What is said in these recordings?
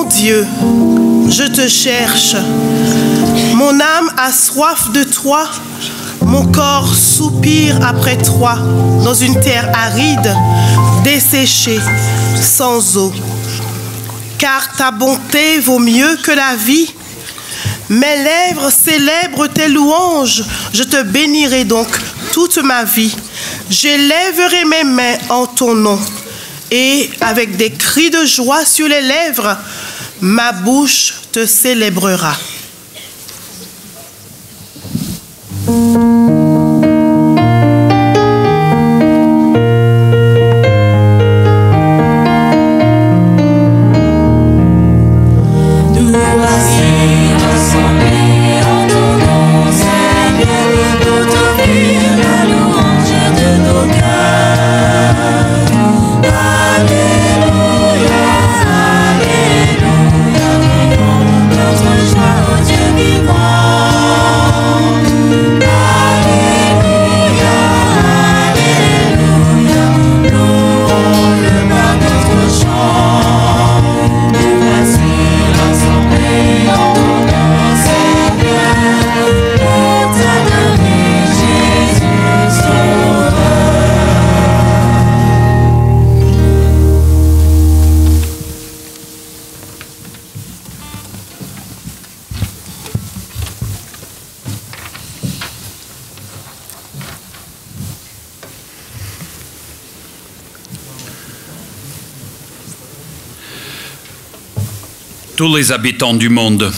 Dieu, je te cherche. Mon âme a soif de toi. Mon corps soupire après toi dans une terre aride, desséchée, sans eau. Car ta bonté vaut mieux que la vie. Mes lèvres célèbrent tes louanges. Je te bénirai donc toute ma vie. J'élèverai mes mains en ton nom. Et avec des cris de joie sur les lèvres, ma bouche te célébrera. Tous les habitants du monde,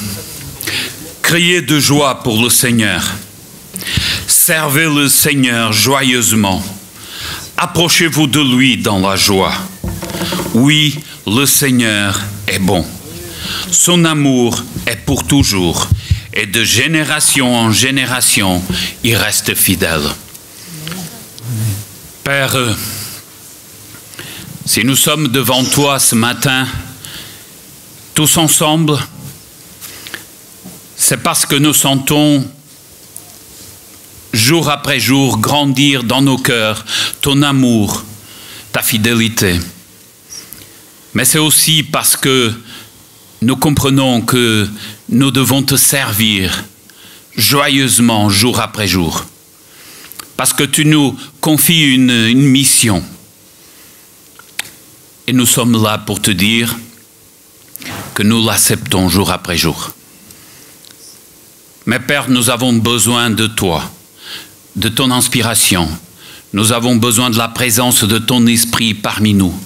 criez de joie pour le Seigneur. Servez le Seigneur joyeusement. Approchez-vous de lui dans la joie. Oui, le Seigneur est bon. Son amour est pour toujours. Et de génération en génération, il reste fidèle. Père, si nous sommes devant toi ce matin, tous ensemble, c'est parce que nous sentons jour après jour grandir dans nos cœurs ton amour, ta fidélité. Mais c'est aussi parce que nous comprenons que nous devons te servir joyeusement jour après jour. Parce que tu nous confies une mission. Et nous sommes là pour te dire que nous l'acceptons jour après jour. Mais Père, nous avons besoin de toi, de ton inspiration. Nous avons besoin de la présence de ton esprit parmi nous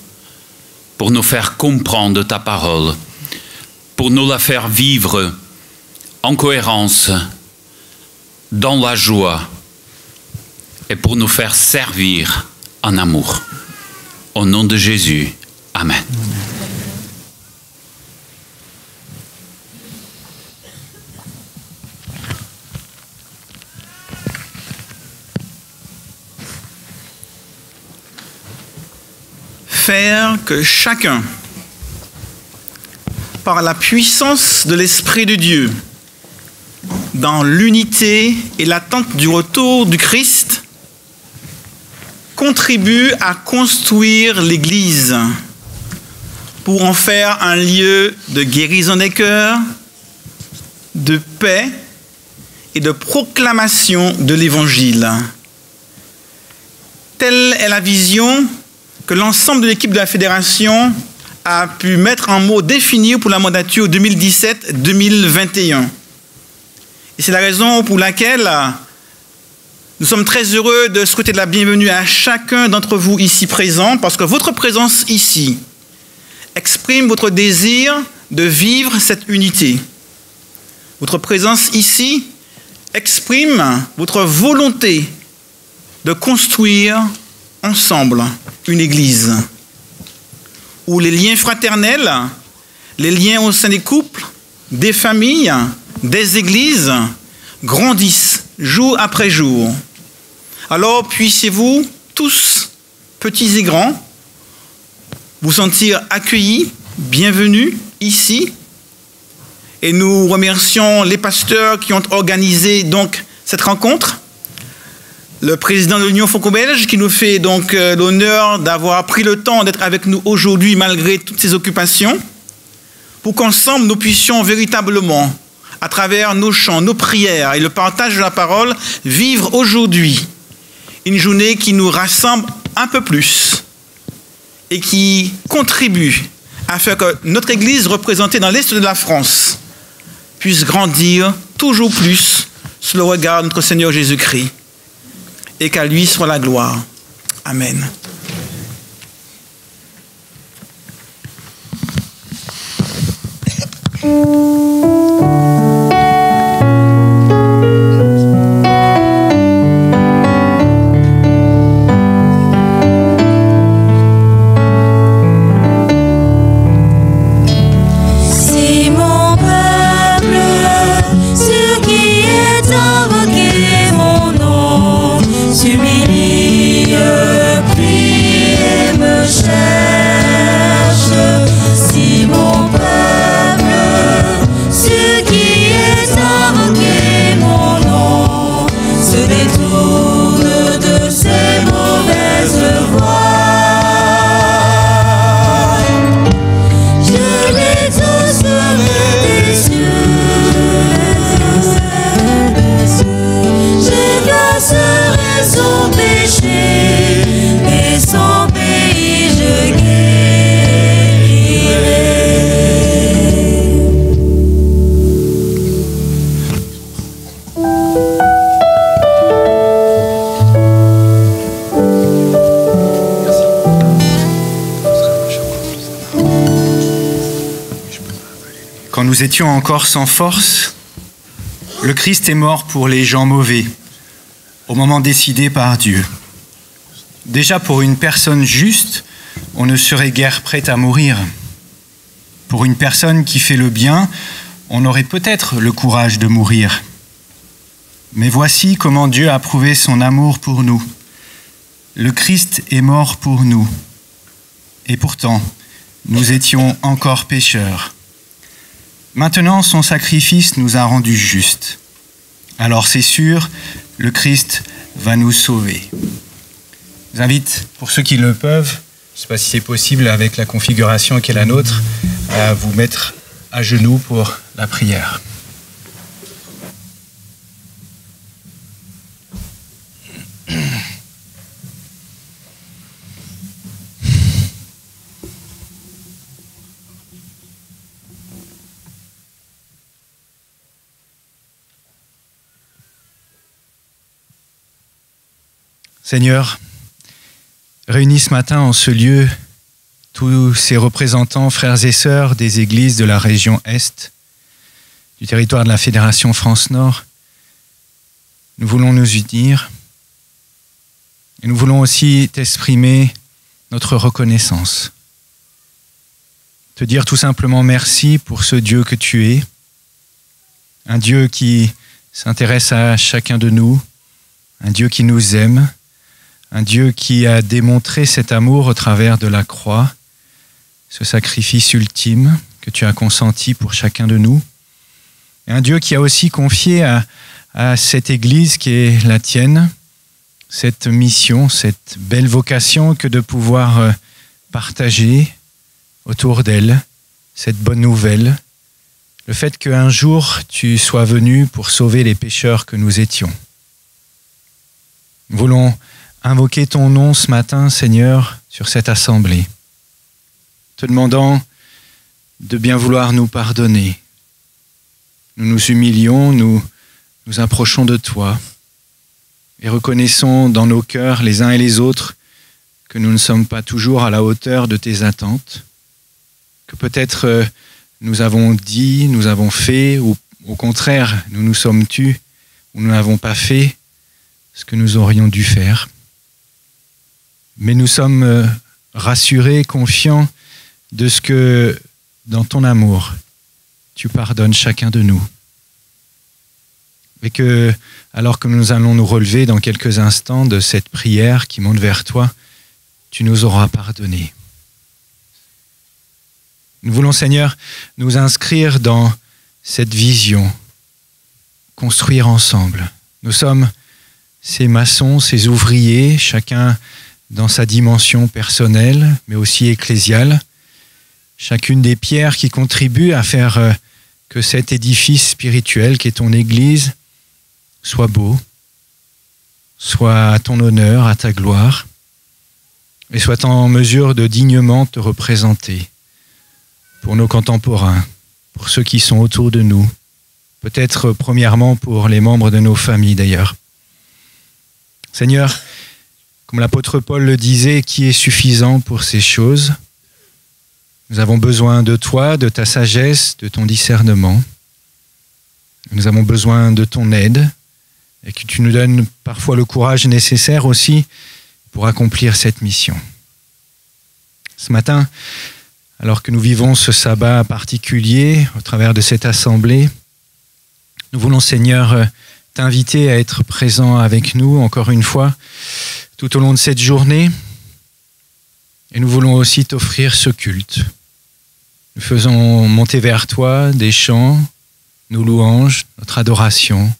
pour nous faire comprendre ta parole, pour nous la faire vivre en cohérence, dans la joie et pour nous faire servir en amour. Au nom de Jésus, Amen. Faire que chacun, par la puissance de l'Esprit de Dieu, dans l'unité et l'attente du retour du Christ, contribue à construire l'Église pour en faire un lieu de guérison des cœurs, de paix et de proclamation de l'Évangile. Telle est la vision que l'ensemble de l'équipe de la Fédération a pu mettre en mots définis pour la mandature 2017-2021. Et c'est la raison pour laquelle nous sommes très heureux de souhaiter la bienvenue à chacun d'entre vous ici présents, parce que votre présence ici exprime votre désir de vivre cette unité. Votre présence ici exprime votre volonté de construire ensemble une église où les liens fraternels, les liens au sein des couples, des familles, des églises grandissent jour après jour. Alors puissiez-vous tous, petits et grands, vous sentir accueillis, bienvenus ici. Et nous remercions les pasteurs qui ont organisé donc cette rencontre. Le président de l'Union franco-belge qui nous fait donc l'honneur d'avoir pris le temps d'être avec nous aujourd'hui malgré toutes ses occupations. pour qu'ensemble nous puissions véritablement, à travers nos chants, nos prières et le partage de la parole, vivre aujourd'hui une journée qui nous rassemble un peu plus et qui contribue à faire que notre Église représentée dans l'Est de la France puisse grandir toujours plus sous le regard de notre Seigneur Jésus-Christ et qu'à lui soit la gloire. Amen. Quand nous étions encore sans force, le Christ est mort pour les gens mauvais, au moment décidé par Dieu. Déjà pour une personne juste, on ne serait guère prêt à mourir. Pour une personne qui fait le bien, on aurait peut-être le courage de mourir. Mais voici comment Dieu a prouvé son amour pour nous. Le Christ est mort pour nous. Et pourtant, nous étions encore pécheurs. Maintenant, son sacrifice nous a rendus justes. Alors c'est sûr, le Christ va nous sauver. Je vous invite, pour ceux qui le peuvent, je ne sais pas si c'est possible avec la configuration qui est la nôtre, à vous mettre à genoux pour la prière. Seigneur, réunis ce matin en ce lieu tous ces représentants, frères et sœurs des églises de la région Est, du territoire de la Fédération France-Nord, nous voulons nous unir et nous voulons aussi t'exprimer notre reconnaissance. Te dire tout simplement merci pour ce Dieu que tu es, un Dieu qui s'intéresse à chacun de nous, un Dieu qui nous aime, un Dieu qui a démontré cet amour au travers de la croix, ce sacrifice ultime que tu as consenti pour chacun de nous. Et un Dieu qui a aussi confié à cette Église qui est la tienne, cette mission, cette belle vocation que de pouvoir partager autour d'elle cette bonne nouvelle, le fait qu'un jour tu sois venu pour sauver les pécheurs que nous étions. Nous voulons invoquer ton nom ce matin, Seigneur, sur cette assemblée, te demandant de bien vouloir nous pardonner. Nous nous humilions, nous nous approchons de toi et reconnaissons dans nos cœurs, les uns et les autres, que nous ne sommes pas toujours à la hauteur de tes attentes, que peut-être nous avons dit, nous avons fait, ou au contraire, nous nous sommes tus, ou nous n'avons pas fait ce que nous aurions dû faire. Mais nous sommes rassurés, confiants de ce que, dans ton amour, tu pardonnes chacun de nous. Et que, alors que nous allons nous relever dans quelques instants de cette prière qui monte vers toi, tu nous auras pardonné. Nous voulons, Seigneur, nous inscrire dans cette vision, construire ensemble. Nous sommes ces maçons, ces ouvriers, chacun dans sa dimension personnelle, mais aussi ecclésiale, chacune des pierres qui contribuent à faire que cet édifice spirituel qui est ton Église soit beau, soit à ton honneur, à ta gloire, et soit en mesure de dignement te représenter pour nos contemporains, pour ceux qui sont autour de nous, peut-être premièrement pour les membres de nos familles d'ailleurs. Seigneur, comme l'apôtre Paul le disait, qui est suffisant pour ces choses? Nous avons besoin de toi, de ta sagesse, de ton discernement. Nous avons besoin de ton aide et que tu nous donnes parfois le courage nécessaire aussi pour accomplir cette mission. Ce matin, alors que nous vivons ce sabbat particulier au travers de cette assemblée, nous voulons, Seigneur, t'inviter à être présent avec nous encore une fois tout au long de cette journée. Et nous voulons aussi t'offrir ce culte. Nous faisons monter vers toi des chants, nos louanges, notre adoration,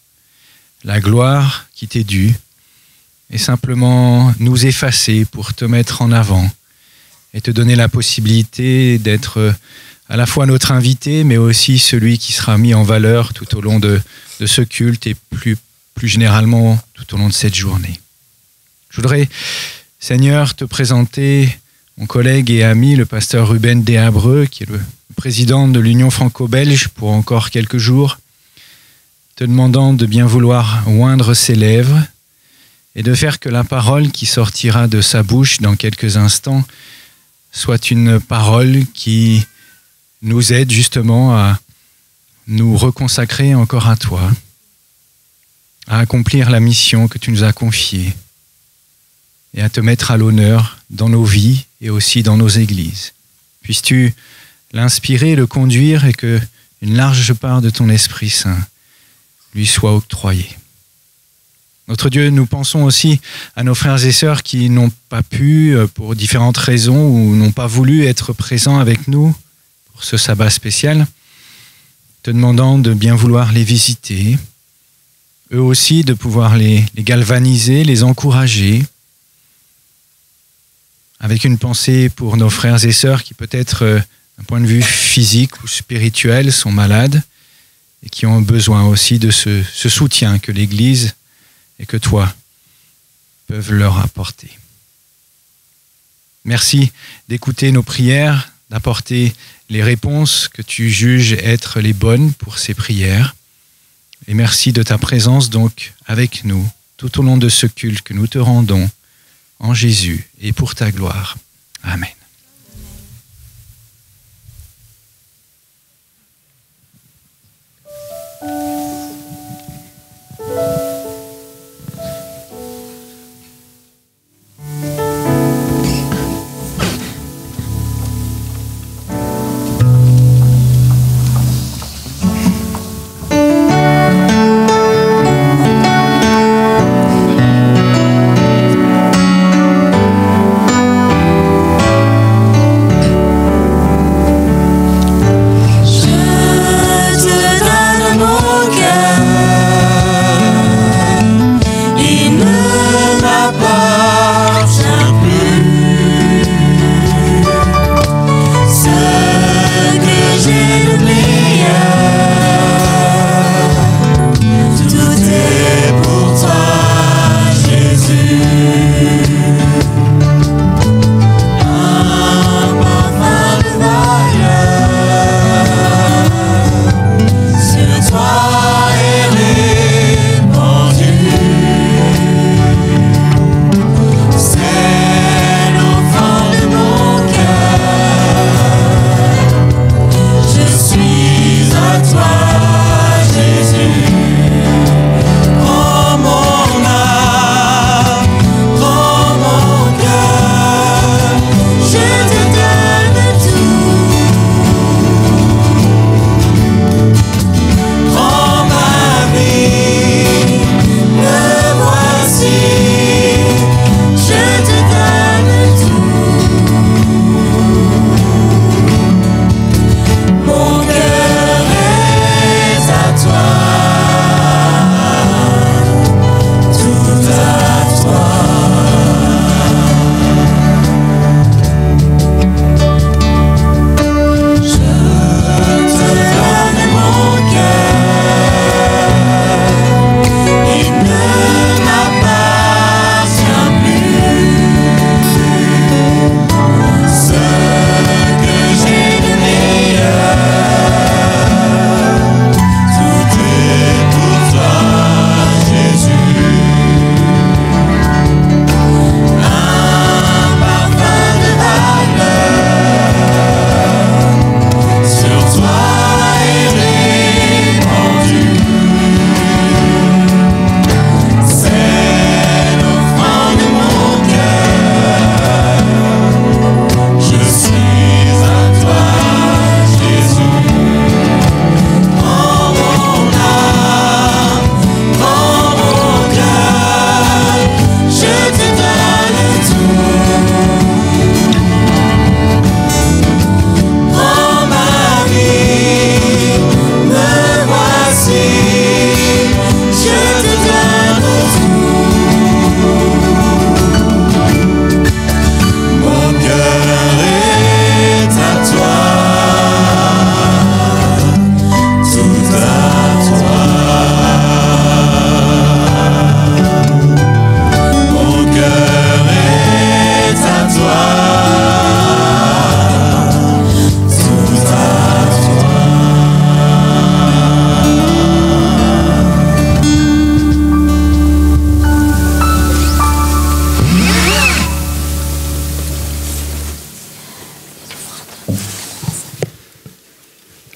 la gloire qui t'est due, et simplement nous effacer pour te mettre en avant et te donner la possibilité d'être à la fois notre invité, mais aussi celui qui sera mis en valeur tout au long de ce culte et plus généralement tout au long de cette journée. Je voudrais, Seigneur, te présenter mon collègue et ami, le pasteur Ruben Deshabreux, qui est le président de l'Union franco-belge pour encore quelques jours, te demandant de bien vouloir oindre ses lèvres et de faire que la parole qui sortira de sa bouche dans quelques instants soit une parole qui nous aide justement à nous reconsacrer encore à toi, à accomplir la mission que tu nous as confiée et à te mettre à l'honneur dans nos vies et aussi dans nos églises. Puisses-tu l'inspirer, le conduire et que une large part de ton Esprit Saint lui soit octroyée. Notre Dieu, nous pensons aussi à nos frères et sœurs qui n'ont pas pu, pour différentes raisons, ou n'ont pas voulu être présents avec nous pour ce sabbat spécial, te demandant de bien vouloir les visiter, eux aussi de pouvoir les galvaniser, les encourager, avec une pensée pour nos frères et sœurs qui peut-être, d'un point de vue physique ou spirituel, sont malades et qui ont besoin aussi de ce soutien que l'Église et que toi peuvent leur apporter. Merci d'écouter nos prières, d'apporter les réponses que tu juges être les bonnes pour ces prières. Et merci de ta présence donc avec nous tout au long de ce culte que nous te rendons en Jésus et pour ta gloire. Amen.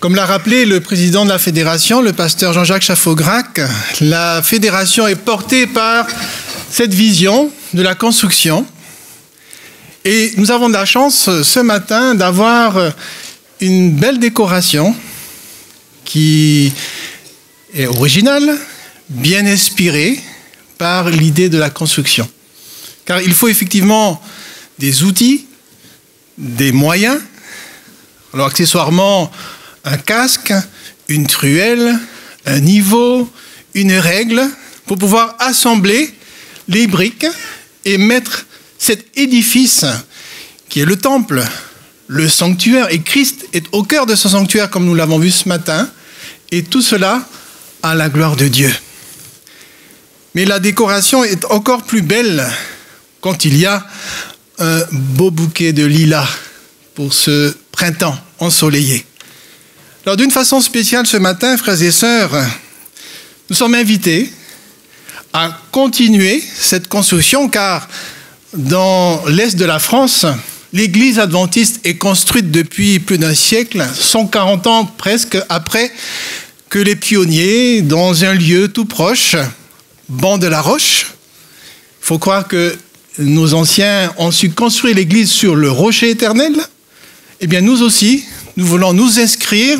Comme l'a rappelé le président de la fédération, le pasteur Jean-Jacques Chaffaugrac, la fédération est portée par cette vision de la construction. Et nous avons de la chance ce matin d'avoir une belle décoration qui est originale, bien inspirée par l'idée de la construction. Car il faut effectivement des outils, des moyens, alors accessoirement un casque, une truelle, un niveau, une règle, pour pouvoir assembler les briques et mettre cet édifice qui est le temple, le sanctuaire, et Christ est au cœur de ce sanctuaire comme nous l'avons vu ce matin, et tout cela à la gloire de Dieu. Mais la décoration est encore plus belle quand il y a un beau bouquet de lilas pour ce printemps ensoleillé. Alors d'une façon spéciale ce matin, frères et sœurs, nous sommes invités à continuer cette construction car dans l'est de la France, l'église adventiste est construite depuis plus d'un siècle, 140 ans presque après que les pionniers, dans un lieu tout proche, Banc de la Roche, il faut croire que nos anciens ont su construire l'église sur le rocher éternel, eh bien nous aussi, nous voulons nous inscrire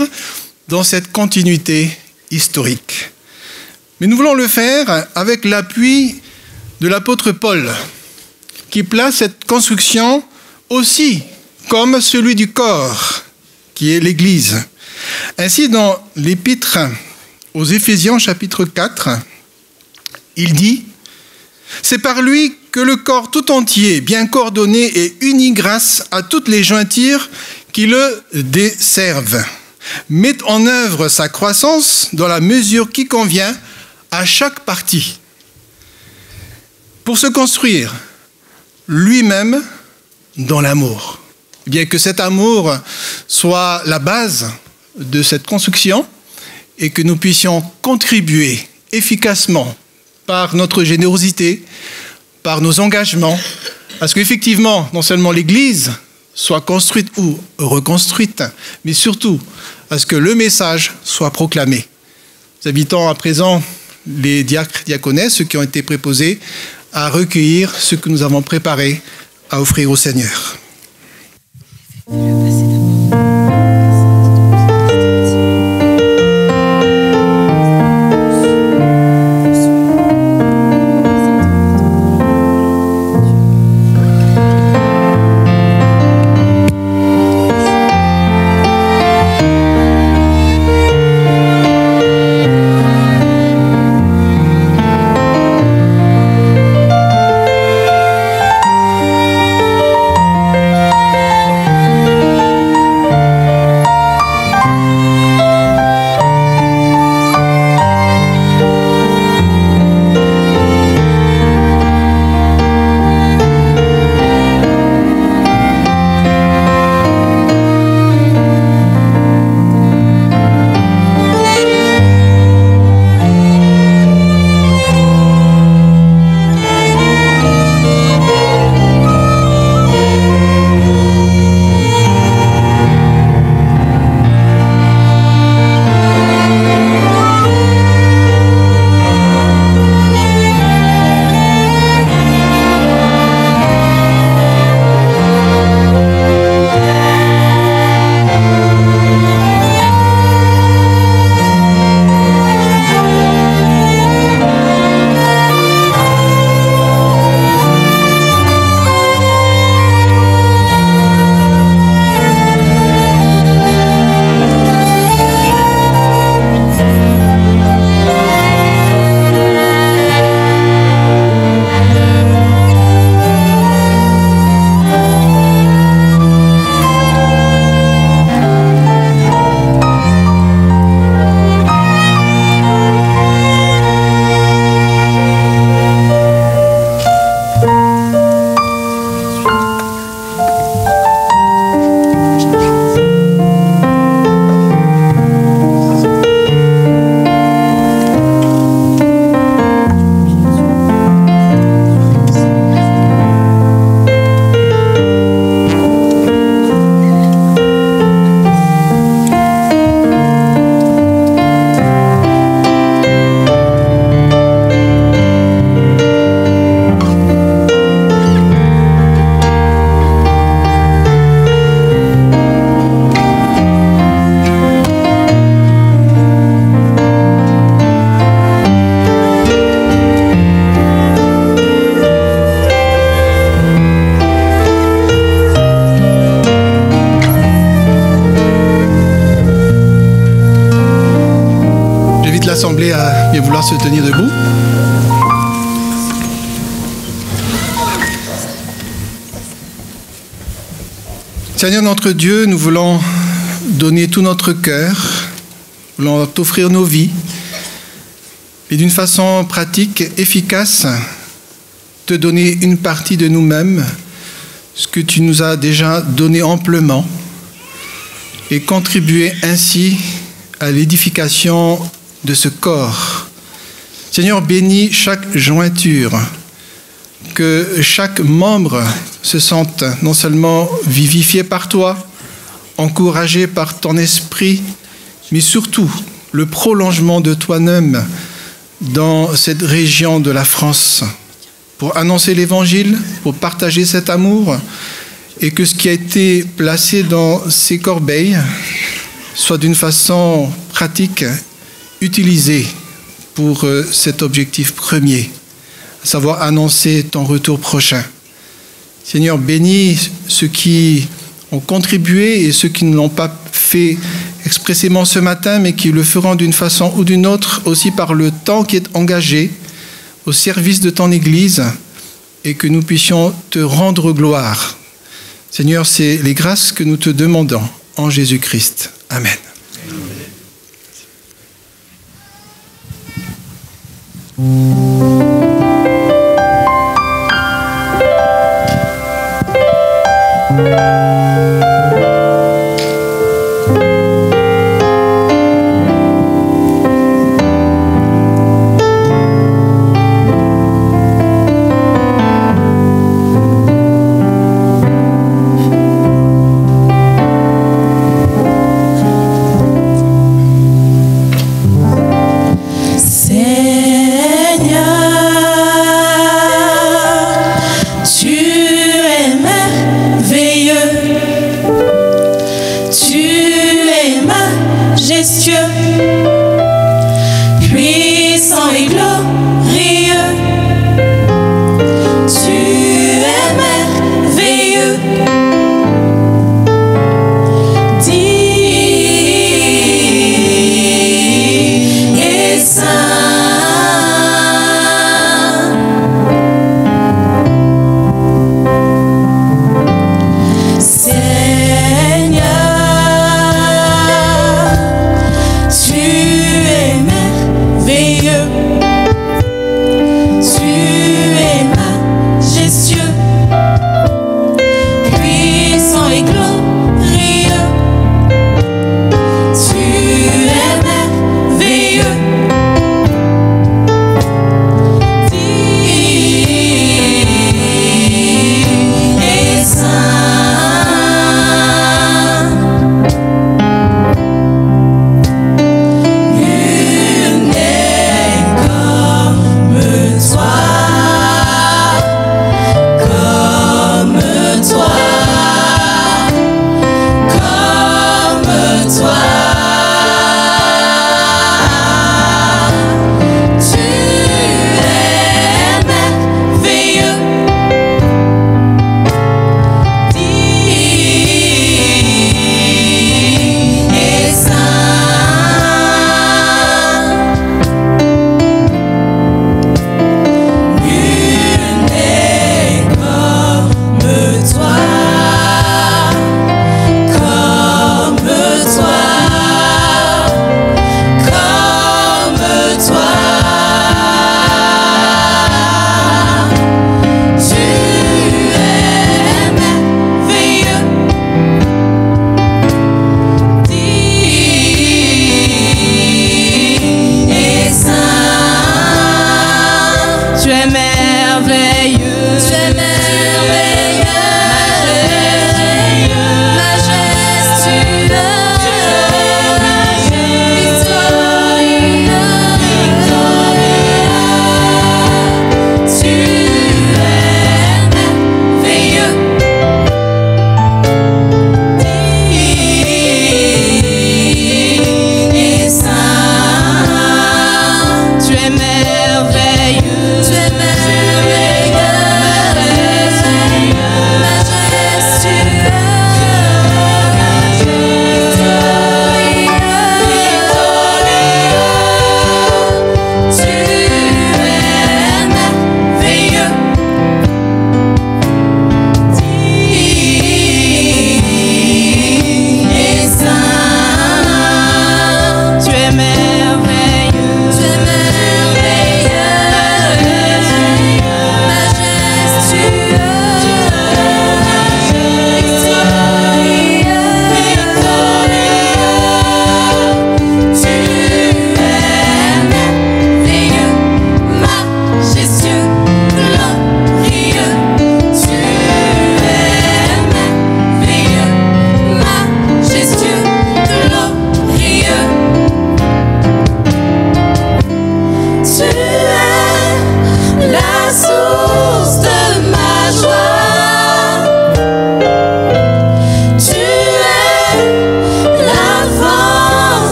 dans cette continuité historique. Mais nous voulons le faire avec l'appui de l'apôtre Paul, qui place cette construction aussi comme celui du corps, qui est l'Église. Ainsi, dans l'épître aux Éphésiens, chapitre 4, il dit « C'est par lui que le corps tout entier, bien coordonné et uni grâce à toutes les jointures qui le desservent, met en œuvre sa croissance dans la mesure qui convient à chaque partie, pour se construire lui-même dans l'amour. » Bien que cet amour soit la base de cette construction et que nous puissions contribuer efficacement par notre générosité, par nos engagements, à ce qu'effectivement, non seulement l'Église soit construite ou reconstruite, mais surtout à ce que le message soit proclamé. Nous invitons à présent les diacres, diaconesses, ceux qui ont été préposés, à recueillir ce que nous avons préparé à offrir au Seigneur. tenir debout. Seigneur notre Dieu, nous voulons donner tout notre cœur, nous voulons t'offrir nos vies, et d'une façon pratique, efficace, te donner une partie de nous-mêmes, ce que tu nous as déjà donné amplement, et contribuer ainsi à l'édification de ce corps. Seigneur, bénis chaque jointure, que chaque membre se sente non seulement vivifié par toi, encouragé par ton esprit, mais surtout le prolongement de toi-même dans cette région de la France, pour annoncer l'Évangile, pour partager cet amour, et que ce qui a été placé dans ces corbeilles soit d'une façon pratique utilisé pour cet objectif premier, à savoir annoncer ton retour prochain. Seigneur, bénis ceux qui ont contribué et ceux qui ne l'ont pas fait expressément ce matin, mais qui le feront d'une façon ou d'une autre, aussi par le temps qui est engagé au service de ton Église, et que nous puissions te rendre gloire. Seigneur, c'est les grâces que nous te demandons en Jésus-Christ. Amen. Seigneur,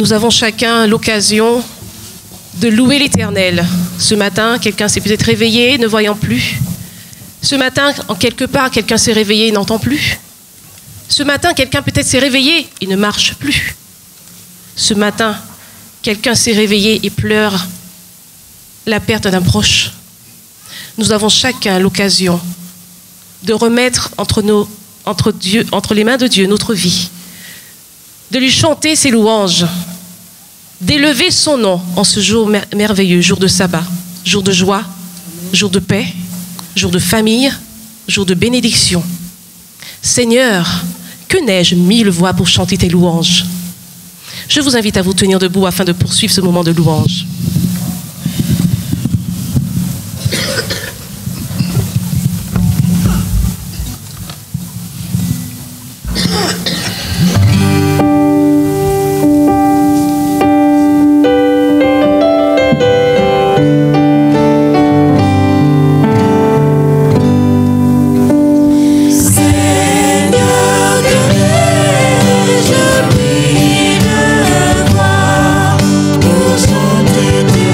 Nous avons chacun l'occasion de louer l'Éternel. Ce matin, quelqu'un s'est peut-être réveillé, ne voyant plus. Ce matin, en quelque part, quelqu'un s'est réveillé et n'entend plus. Ce matin, quelqu'un peut-être s'est réveillé et ne marche plus. Ce matin, quelqu'un s'est réveillé et pleure la perte d'un proche. Nous avons chacun l'occasion de remettre entre les mains de Dieu notre vie, de lui chanter ses louanges, d'élever son nom en ce jour merveilleux, jour de sabbat, jour de joie, jour de paix, jour de famille, jour de bénédiction. Seigneur, que n'ai-je 1000 voix pour chanter tes louanges? Je vous invite à vous tenir debout afin de poursuivre ce moment de louange. Chanter tes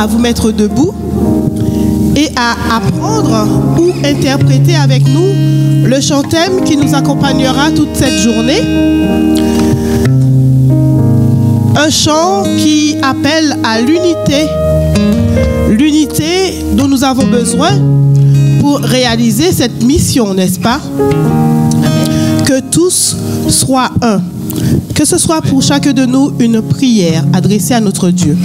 à vous mettre debout et à apprendre ou interpréter avec nous le chant-thème qui nous accompagnera toute cette journée. Un chant qui appelle à l'unité. L'unité dont nous avons besoin pour réaliser cette mission, n'est-ce pas? Que tous soient un. Que ce soit pour chacun de nous une prière adressée à notre Dieu.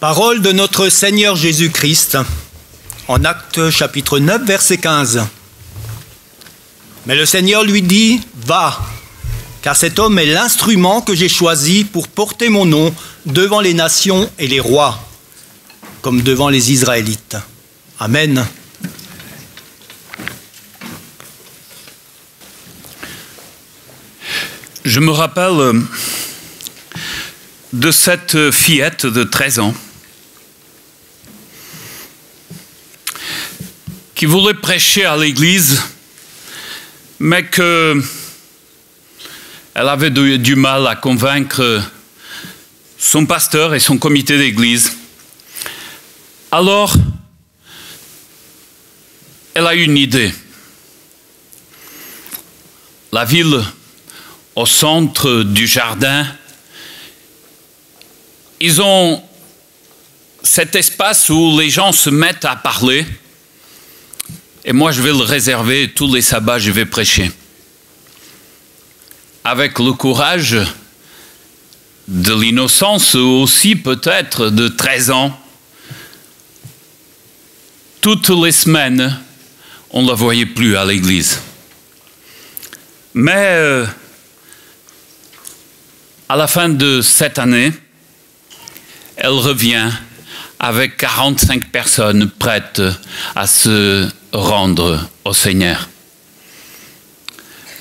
Parole de notre Seigneur Jésus-Christ, en Actes chapitre 9, verset 15. Mais le Seigneur lui dit, va, car cet homme est l'instrument que j'ai choisi pour porter mon nom devant les nations et les rois, comme devant les Israélites. Amen. Je me rappelle de cette fillette de 13 ans qui voulait prêcher à l'église, mais qu'elle avait du mal à convaincre son pasteur et son comité d'église. Alors, elle a eu une idée. La ville, au centre du jardin, ils ont cet espace où les gens se mettent à parler. Et moi, je vais le réserver, tous les sabbats, je vais prêcher. Avec le courage de l'innocence aussi, peut-être, de 13 ans, toutes les semaines, on ne la voyait plus à l'église. Mais à la fin de cette année, elle revient avec 45 personnes prêtes à se rendre au Seigneur.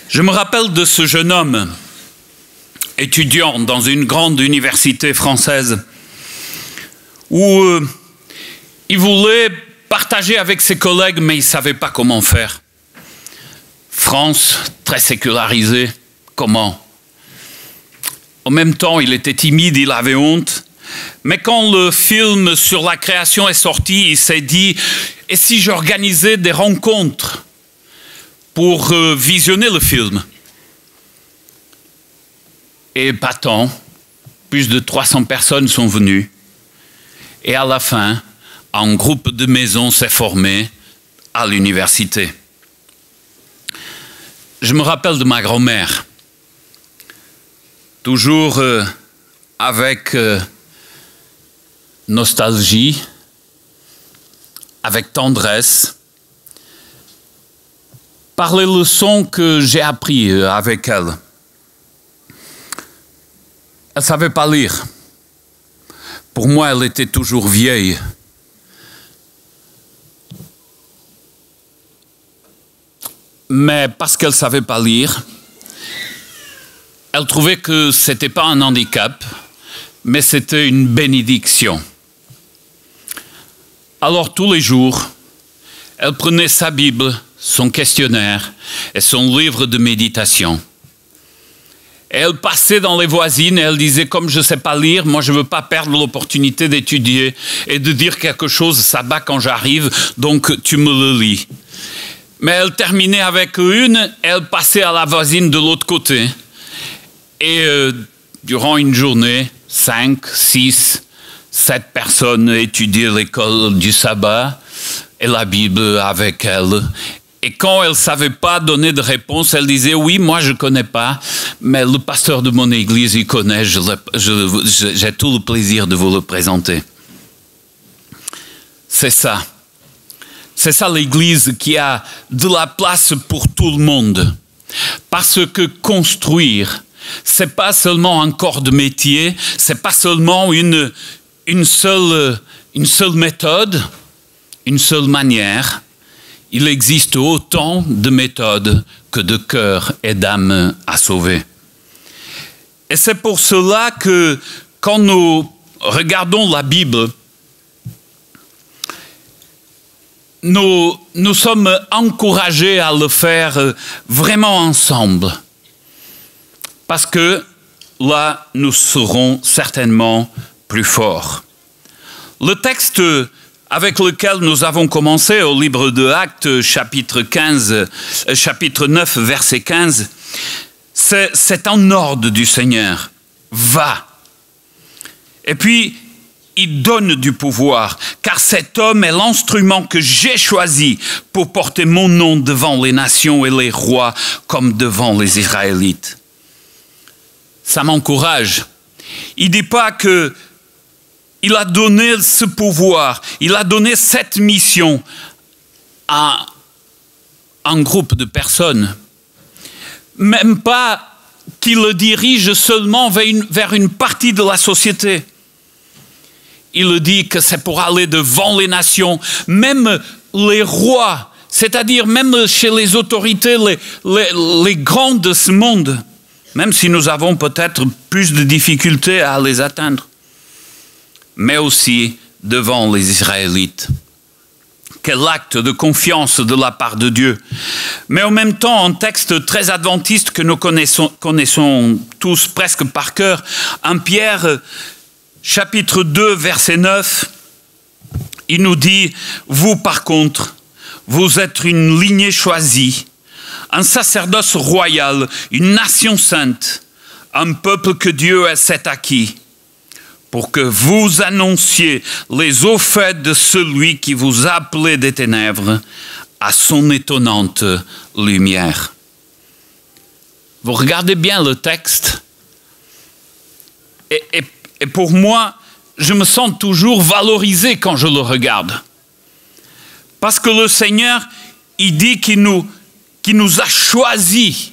Je me rappelle de ce jeune homme, étudiant dans une grande université française, où il voulait partager avec ses collègues, mais il ne savait pas comment faire. France, très sécularisée, comment? En même temps, il était timide, il avait honte. Mais quand le film sur la création est sorti, il s'est dit, et si j'organisais des rencontres pour visionner le film? Et pas tant, plus de 300 personnes sont venues. Et à la fin, un groupe de maisons s'est formé à l'université. Je me rappelle de ma grand-mère, toujours avec nostalgie, avec tendresse, par les leçons que j'ai apprises avec elle. Elle ne savait pas lire. Pour moi, elle était toujours vieille. Mais parce qu'elle ne savait pas lire, elle trouvait que ce n'était pas un handicap, mais c'était une bénédiction. Alors tous les jours, elle prenait sa Bible, son questionnaire et son livre de méditation. Et elle passait dans les voisines et elle disait, comme je ne sais pas lire, moi je ne veux pas perdre l'opportunité d'étudier et de dire quelque chose sabbat quand j'arrive, donc tu me le lis. Mais elle terminait avec une, elle passait à la voisine de l'autre côté. Et durant une journée, 5, 6, 7 personnes étudiaient l'école du sabbat et la Bible avec elle. Et quand elle ne savait pas donner de réponse, elle disait, oui, moi je ne connais pas, mais le pasteur de mon église, il connaît, j'ai tout le plaisir de vous le présenter. C'est ça. C'est ça l'église qui a de la place pour tout le monde. Parce que construire, ce n'est pas seulement un corps de métier, ce n'est pas seulement une seule méthode, une seule manière. Il existe autant de méthodes que de cœurs et d'âmes à sauver. Et c'est pour cela que quand nous regardons la Bible, nous sommes encouragés à le faire vraiment ensemble. Parce que là, nous serons certainement plus forts. Le texte avec lequel nous avons commencé au livre de Actes, chapitre 9, verset 15, c'est un ordre du Seigneur. Va. Et puis, il donne du pouvoir, car cet homme est l'instrument que j'ai choisi pour porter mon nom devant les nations et les rois comme devant les Israélites. Ça m'encourage. Il ne dit pas que il a donné ce pouvoir, il a donné cette mission à un groupe de personnes, même pas qu'il le dirige seulement vers une partie de la société. Il le dit que c'est pour aller devant les nations, même les rois, c'est-à-dire même chez les autorités, les grands de ce monde, même si nous avons peut-être plus de difficultés à les atteindre, mais aussi devant les Israélites. Quel acte de confiance de la part de Dieu. Mais en même temps, un texte très adventiste que nous connaissons tous presque par cœur, 1 Pierre, chapitre 2, verset 9, il nous dit, « Vous par contre, vous êtes une lignée choisie, un sacerdoce royal, une nation sainte, un peuple que Dieu s'est acquis, pour que vous annonciez les hauts faits de celui qui vous a appelé des ténèbres à son étonnante lumière. » Vous regardez bien le texte, et pour moi, je me sens toujours valorisé quand je le regarde. Parce que le Seigneur, il dit qu'il nous a choisis.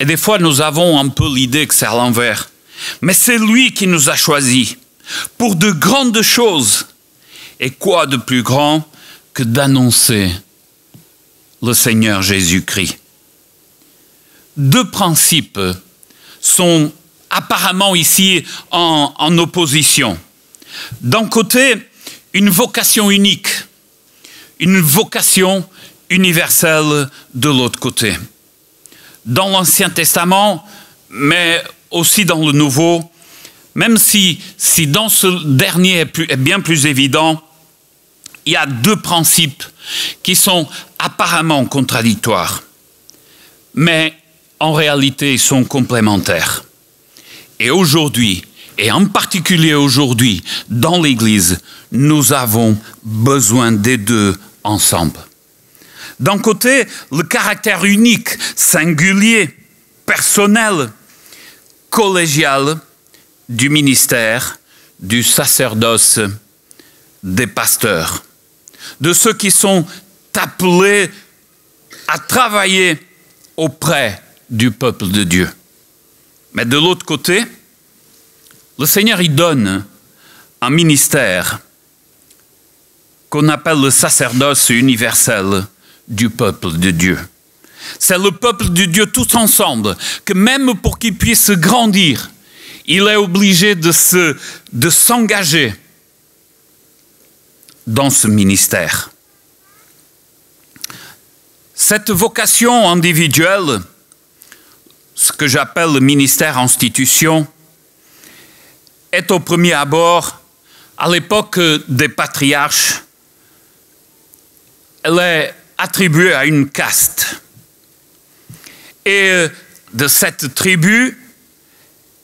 Et des fois, nous avons un peu l'idée que c'est à l'envers. Mais c'est lui qui nous a choisis pour de grandes choses. Et quoi de plus grand que d'annoncer le Seigneur Jésus-Christ? Deux principes sont apparemment ici en opposition. D'un côté, une vocation unique, une vocation universelle de l'autre côté. Dans l'Ancien Testament, mais aussi dans le Nouveau, même si dans ce dernier est bien plus évident, il y a deux principes qui sont apparemment contradictoires, mais en réalité ils sont complémentaires. Et aujourd'hui, et en particulier aujourd'hui, dans l'Église, nous avons besoin des deux ensemble. D'un côté, le caractère unique, singulier, personnel, collégial du ministère, du sacerdoce, des pasteurs, de ceux qui sont appelés à travailler auprès du peuple de Dieu. Mais de l'autre côté, le Seigneur il donne un ministère qu'on appelle le sacerdoce universel du peuple de Dieu. C'est le peuple de Dieu tous ensemble, que même pour qu'il puisse grandir, il est obligé de s'engager dans ce ministère. Cette vocation individuelle, ce que j'appelle le ministère institution, est au premier abord, à l'époque des patriarches, elle est attribuée à une caste. Et de cette tribu,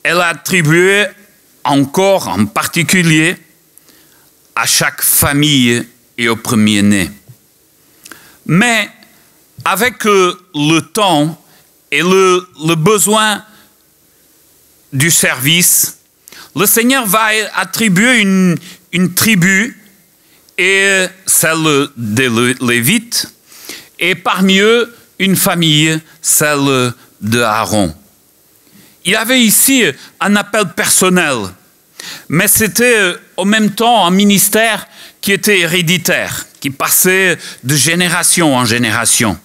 elle est attribuée encore en particulier à chaque famille et au premier-né. Mais avec le temps et le besoin du service, le Seigneur va attribuer une tribu, et celle des Lévites, et parmi eux, une famille, celle de Aaron. Il y avait ici un appel personnel, mais c'était en même temps un ministère qui était héréditaire, qui passait de génération en génération.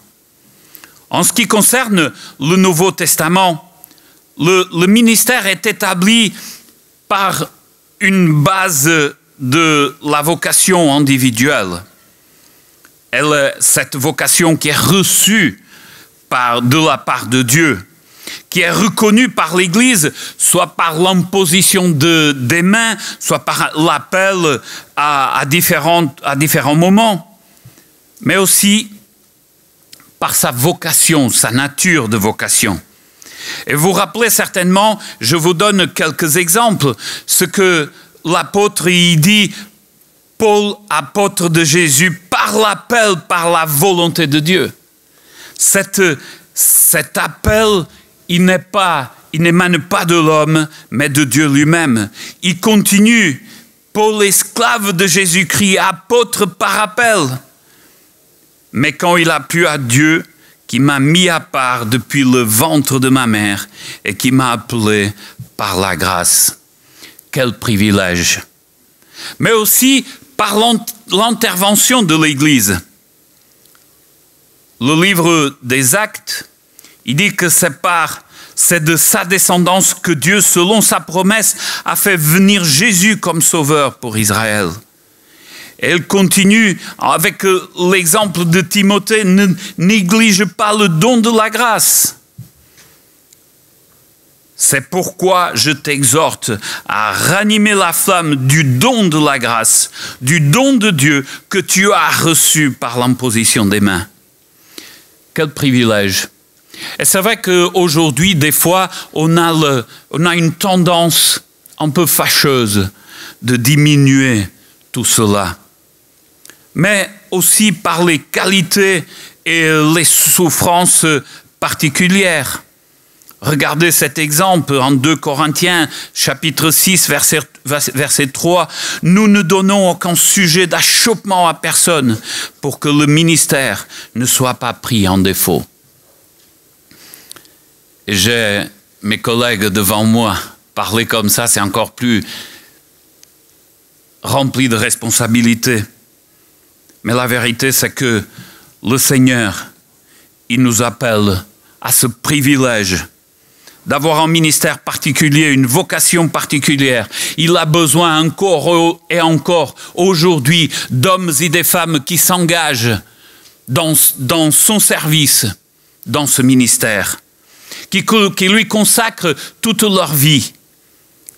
En ce qui concerne le Nouveau Testament, le ministère est établi par une base de la vocation individuelle. Cette vocation qui est reçue de la part de Dieu, qui est reconnue par l'Église, soit par l'imposition des mains, soit par l'appel à différents moments, mais aussi par sa vocation, sa nature de vocation. Et vous vous rappelez certainement, je vous donne quelques exemples, ce que l'apôtre il dit, Paul, apôtre de Jésus, par l'appel, par la volonté de Dieu. Cet appel, il n'émane pas de l'homme, mais de Dieu lui-même. Il continue, Paul, esclave de Jésus-Christ, apôtre par appel. Mais quand il a plu à Dieu qui m'a mis à part depuis le ventre de ma mère et qui m'a appelé par la grâce. Quel privilège! Mais aussi par l'intervention de l'Église. Le livre des Actes, il dit que c'est de sa descendance que Dieu, selon sa promesse, a fait venir Jésus comme sauveur pour Israël. Et elle continue avec l'exemple de Timothée, ne néglige pas le don de la grâce. C'est pourquoi je t'exhorte à ranimer la flamme du don de la grâce, du don de Dieu que tu as reçu par l'imposition des mains. Quel privilège! Et c'est vrai qu'aujourd'hui, des fois, on a une tendance un peu fâcheuse de diminuer tout cela. Mais aussi par les qualités et les souffrances particulières. Regardez cet exemple en 2 Corinthiens, chapitre 6, verset 3. « Nous ne donnons aucun sujet d'achoppement à personne pour que le ministère ne soit pas pris en défaut. » Et j'ai mes collègues devant moi. Parler comme ça, c'est encore plus rempli de responsabilités. Mais la vérité, c'est que le Seigneur, il nous appelle à ce privilège d'avoir un ministère particulier, une vocation particulière. Il a besoin encore et encore aujourd'hui d'hommes et de femmes qui s'engagent dans son service, dans ce ministère, qui lui consacrent toute leur vie.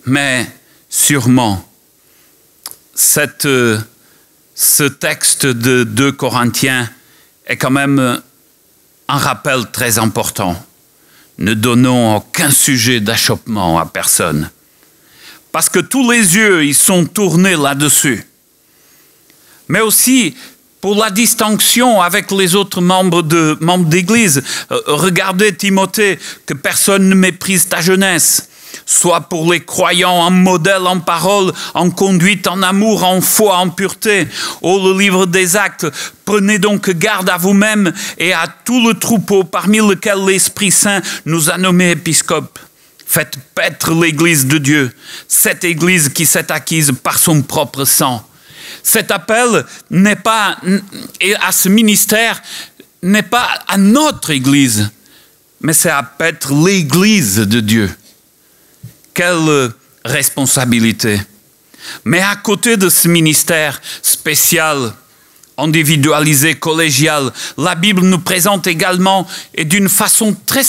Mais sûrement, ce texte de 2 Corinthiens est quand même un rappel très important. Ne donnons aucun sujet d'achoppement à personne. Parce que tous les yeux, ils sont tournés là-dessus. Mais aussi, pour la distinction avec les autres membres d'Église, regardez Timothée, que personne ne méprise ta jeunesse. Soit pour les croyants, un modèle en parole, en conduite, en amour, en foi, en pureté. Oh, le livre des Actes, prenez donc garde à vous-même et à tout le troupeau parmi lequel l'Esprit Saint nous a nommés épiscopes. Faites paître l'Église de Dieu, cette Église qui s'est acquise par son propre sang. Cet appel n'est pas, et à ce ministère, n'est pas à notre Église, mais c'est à paître l'Église de Dieu. Quelle responsabilité! Mais à côté de ce ministère spécial, individualisé, collégial, la Bible nous présente également, et d'une façon très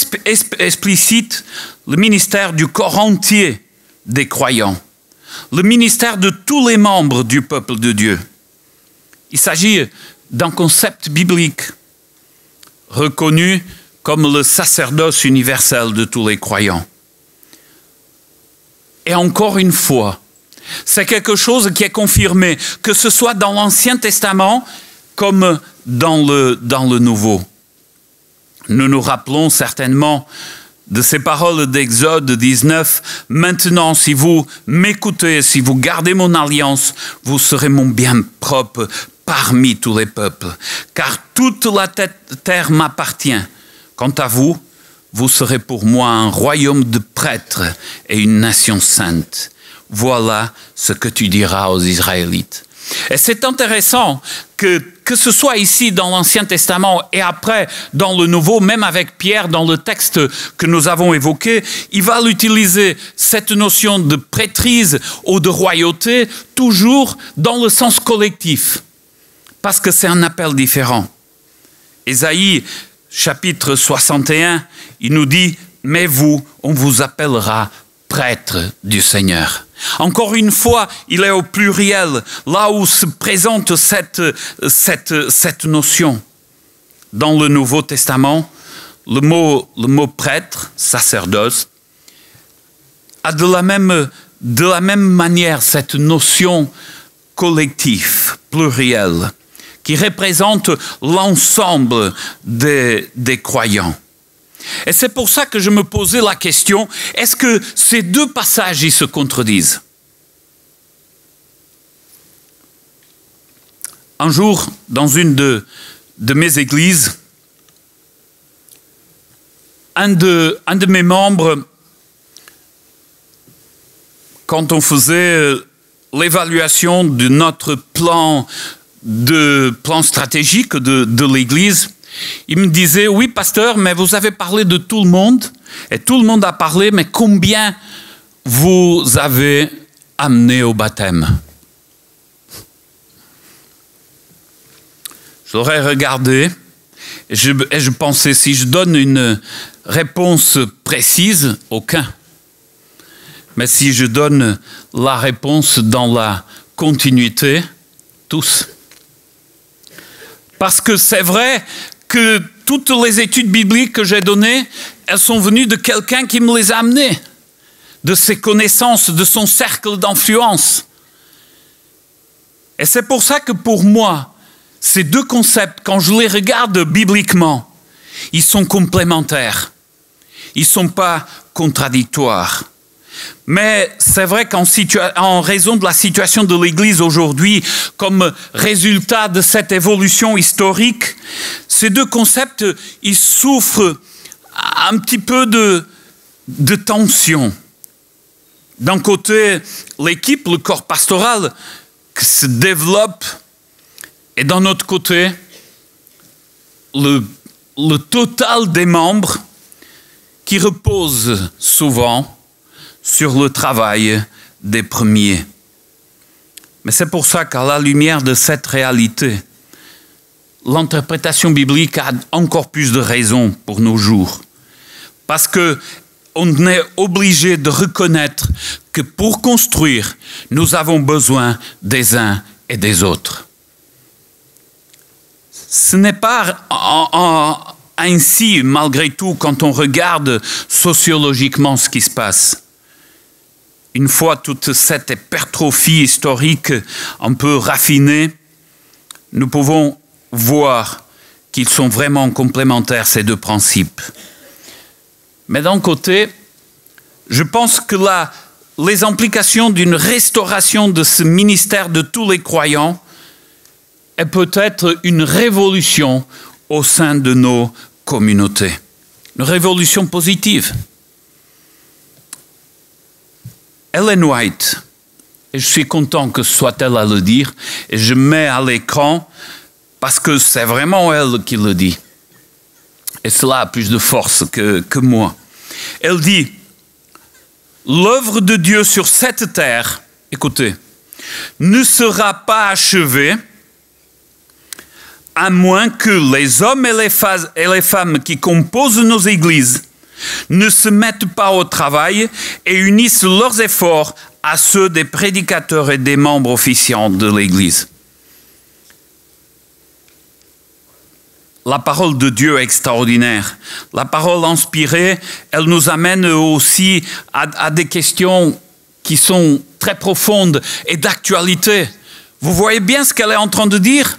explicite, le ministère du corps entier des croyants, le ministère de tous les membres du peuple de Dieu. Il s'agit d'un concept biblique reconnu comme le sacerdoce universel de tous les croyants. Et encore une fois, c'est quelque chose qui est confirmé, que ce soit dans l'Ancien Testament comme dans le Nouveau. Nous nous rappelons certainement de ces paroles d'Exode 19. « Maintenant, si vous m'écoutez, si vous gardez mon alliance, vous serez mon bien propre parmi tous les peuples. Car toute la terre m'appartient. Quant à vous, vous serez pour moi un royaume de prêtres et une nation sainte. Voilà ce que tu diras aux Israélites. » Et c'est intéressant que ce soit ici dans l'Ancien Testament et après dans le Nouveau, même avec Pierre dans le texte que nous avons évoqué, il va utiliser cette notion de prêtrise ou de royauté toujours dans le sens collectif, parce que c'est un appel différent. Ésaïe, chapitre 61, il nous dit « Mais vous, on vous appellera prêtre du Seigneur ». Encore une fois, il est au pluriel, là où se présente cette notion. Dans le Nouveau Testament, le mot prêtre, sacerdoce, a de la même manière cette notion collective, plurielle, qui représente l'ensemble des croyants. Et c'est pour ça que je me posais la question, est-ce que ces deux passages ils se contredisent? Un jour, dans une de mes églises, un de mes membres, quand on faisait l'évaluation de notre plan stratégique de l'Église, il me disait, oui, pasteur, mais vous avez parlé de tout le monde, et tout le monde a parlé, mais combien vous avez amené au baptême? Je l'aurais regardé, et je pensais, si je donne une réponse précise, aucun. Mais si je donne la réponse dans la continuité, tous. Parce que c'est vrai que toutes les études bibliques que j'ai données, elles sont venues de quelqu'un qui me les a amenées, de ses connaissances, de son cercle d'influence. Et c'est pour ça que pour moi, ces deux concepts, quand je les regarde bibliquement, ils sont complémentaires. Ils ne sont pas contradictoires. Mais c'est vrai qu'en raison de la situation de l'Église aujourd'hui, comme résultat de cette évolution historique, ces deux concepts, ils souffrent un petit peu de tension. D'un côté, l'équipe, le corps pastoral, qui se développe, et d'un autre côté, le total des membres qui repose souvent sur le travail des premiers. Mais c'est pour ça qu'à la lumière de cette réalité, l'interprétation biblique a encore plus de raison pour nos jours. Parce qu'on est obligé de reconnaître que pour construire, nous avons besoin des uns et des autres. Ce n'est pas ainsi, malgré tout, quand on regarde sociologiquement ce qui se passe. Une fois toute cette hypertrophie historique un peu raffinée, nous pouvons voir qu'ils sont vraiment complémentaires, ces deux principes. Mais d'un côté, je pense que les implications d'une restauration de ce ministère de tous les croyants est peut-être une révolution au sein de nos communautés. Une révolution positive. Ellen White, et je suis content que ce soit elle à le dire, et je mets à l'écran parce que c'est vraiment elle qui le dit. Et cela a plus de force que moi. Elle dit, l'œuvre de Dieu sur cette terre, écoutez, ne sera pas achevée à moins que les hommes et les femmes qui composent nos églises ne se mettent pas au travail et unissent leurs efforts à ceux des prédicateurs et des membres officiants de l'Église. La parole de Dieu est extraordinaire. La parole inspirée, elle nous amène aussi à des questions qui sont très profondes et d'actualité. Vous voyez bien ce qu'elle est en train de dire?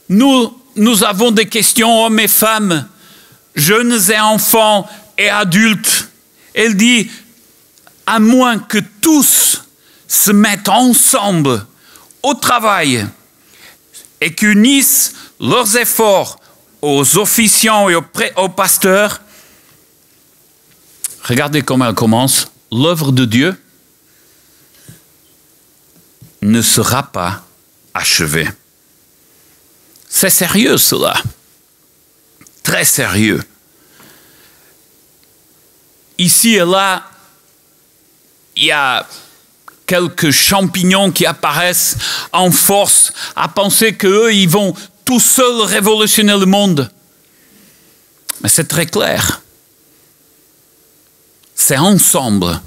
Nous avons des questions, hommes et femmes, jeunes et enfants et adultes. Elle dit, à moins que tous se mettent ensemble au travail et qu'unissent leurs efforts aux officiants et aux pasteurs, regardez comment elle commence, l'œuvre de Dieu ne sera pas achevée. C'est sérieux cela, très sérieux. Ici et là, il y a quelques champignons qui apparaissent en force à penser qu'eux, ils vont tout seuls révolutionner le monde. Mais c'est très clair. C'est ensemble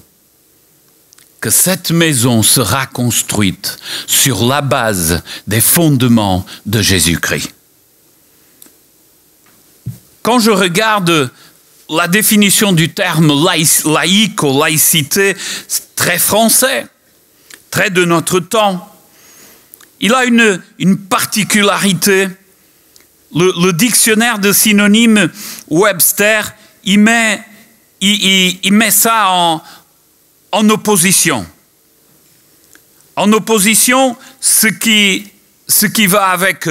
que cette maison sera construite sur la base des fondements de Jésus-Christ. Quand je regarde la définition du terme laïque ou laïcité, c'est très français, très de notre temps. Il a une particularité. Le dictionnaire de synonymes Webster, il met ça en opposition. En opposition, ce qui va avec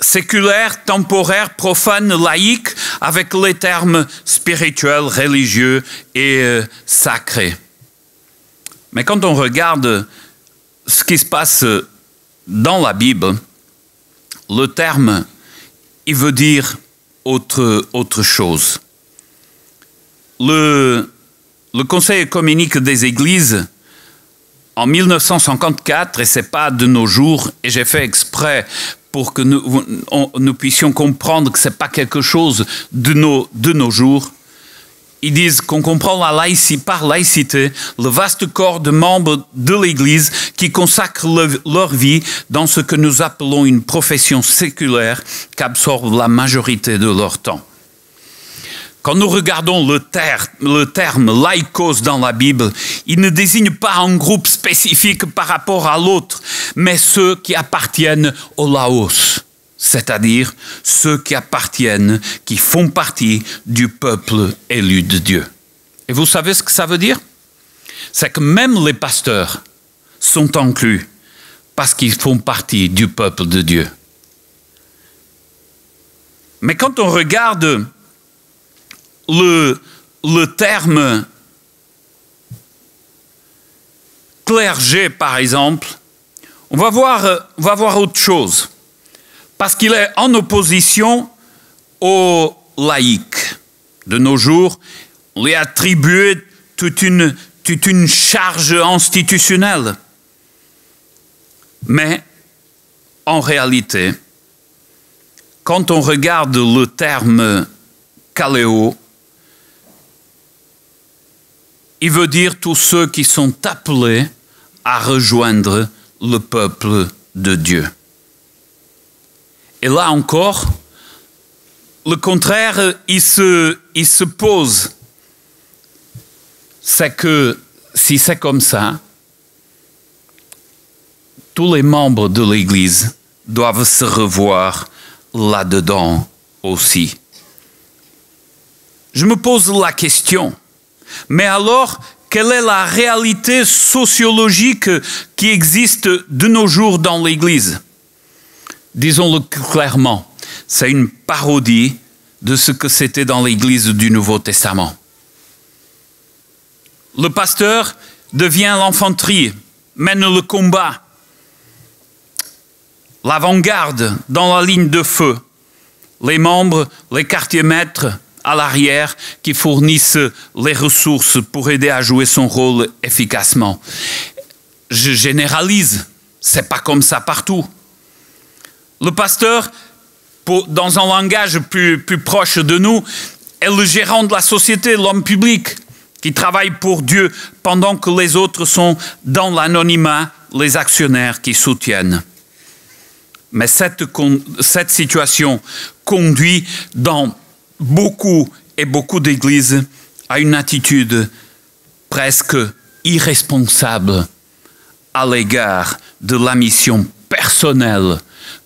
séculaire, temporaire, profane, laïque, avec les termes spirituels, religieux et sacrés. Mais quand on regarde ce qui se passe dans la Bible, le terme, il veut dire autre chose. Le Conseil œcuménique des Églises, en 1954, et ce n'est pas de nos jours, et j'ai fait exprès pour que nous puissions comprendre que ce n'est pas quelque chose de nos jours, ils disent qu'on comprend par laïcité le vaste corps de membres de l'Église qui consacrent leur vie dans ce que nous appelons une profession séculaire qui absorbe la majorité de leur temps. Quand nous regardons le terme laïkos dans la Bible, il ne désigne pas un groupe spécifique par rapport à l'autre, mais ceux qui appartiennent au laos, c'est-à-dire ceux qui font partie du peuple élu de Dieu. Et vous savez ce que ça veut dire? C'est que même les pasteurs sont inclus parce qu'ils font partie du peuple de Dieu. Mais quand on regarde le terme clergé, par exemple, on va voir autre chose. Parce qu'il est en opposition aux laïcs. De nos jours, on lui a attribué toute une charge institutionnelle. Mais, en réalité, quand on regarde le terme kaléo, il veut dire tous ceux qui sont appelés à rejoindre le peuple de Dieu. Et là encore, le contraire, il se pose. C'est que si c'est comme ça, tous les membres de l'Église doivent se revoir là-dedans aussi. Je me pose la question, mais alors, quelle est la réalité sociologique qui existe de nos jours dans l'Église? Disons-le clairement, c'est une parodie de ce que c'était dans l'Église du Nouveau Testament. Le pasteur devient l'infanterie, mène le combat, l'avant-garde dans la ligne de feu, les membres, les quartiers-maîtres à l'arrière qui fournissent les ressources pour aider à jouer son rôle efficacement. Je généralise, c'est pas comme ça partout. Le pasteur, dans un langage plus proche de nous, est le gérant de la société, l'homme public, qui travaille pour Dieu pendant que les autres sont dans l'anonymat, les actionnaires qui soutiennent. Mais cette situation conduit dans beaucoup d'églises à une attitude presque irresponsable à l'égard de la mission personnelle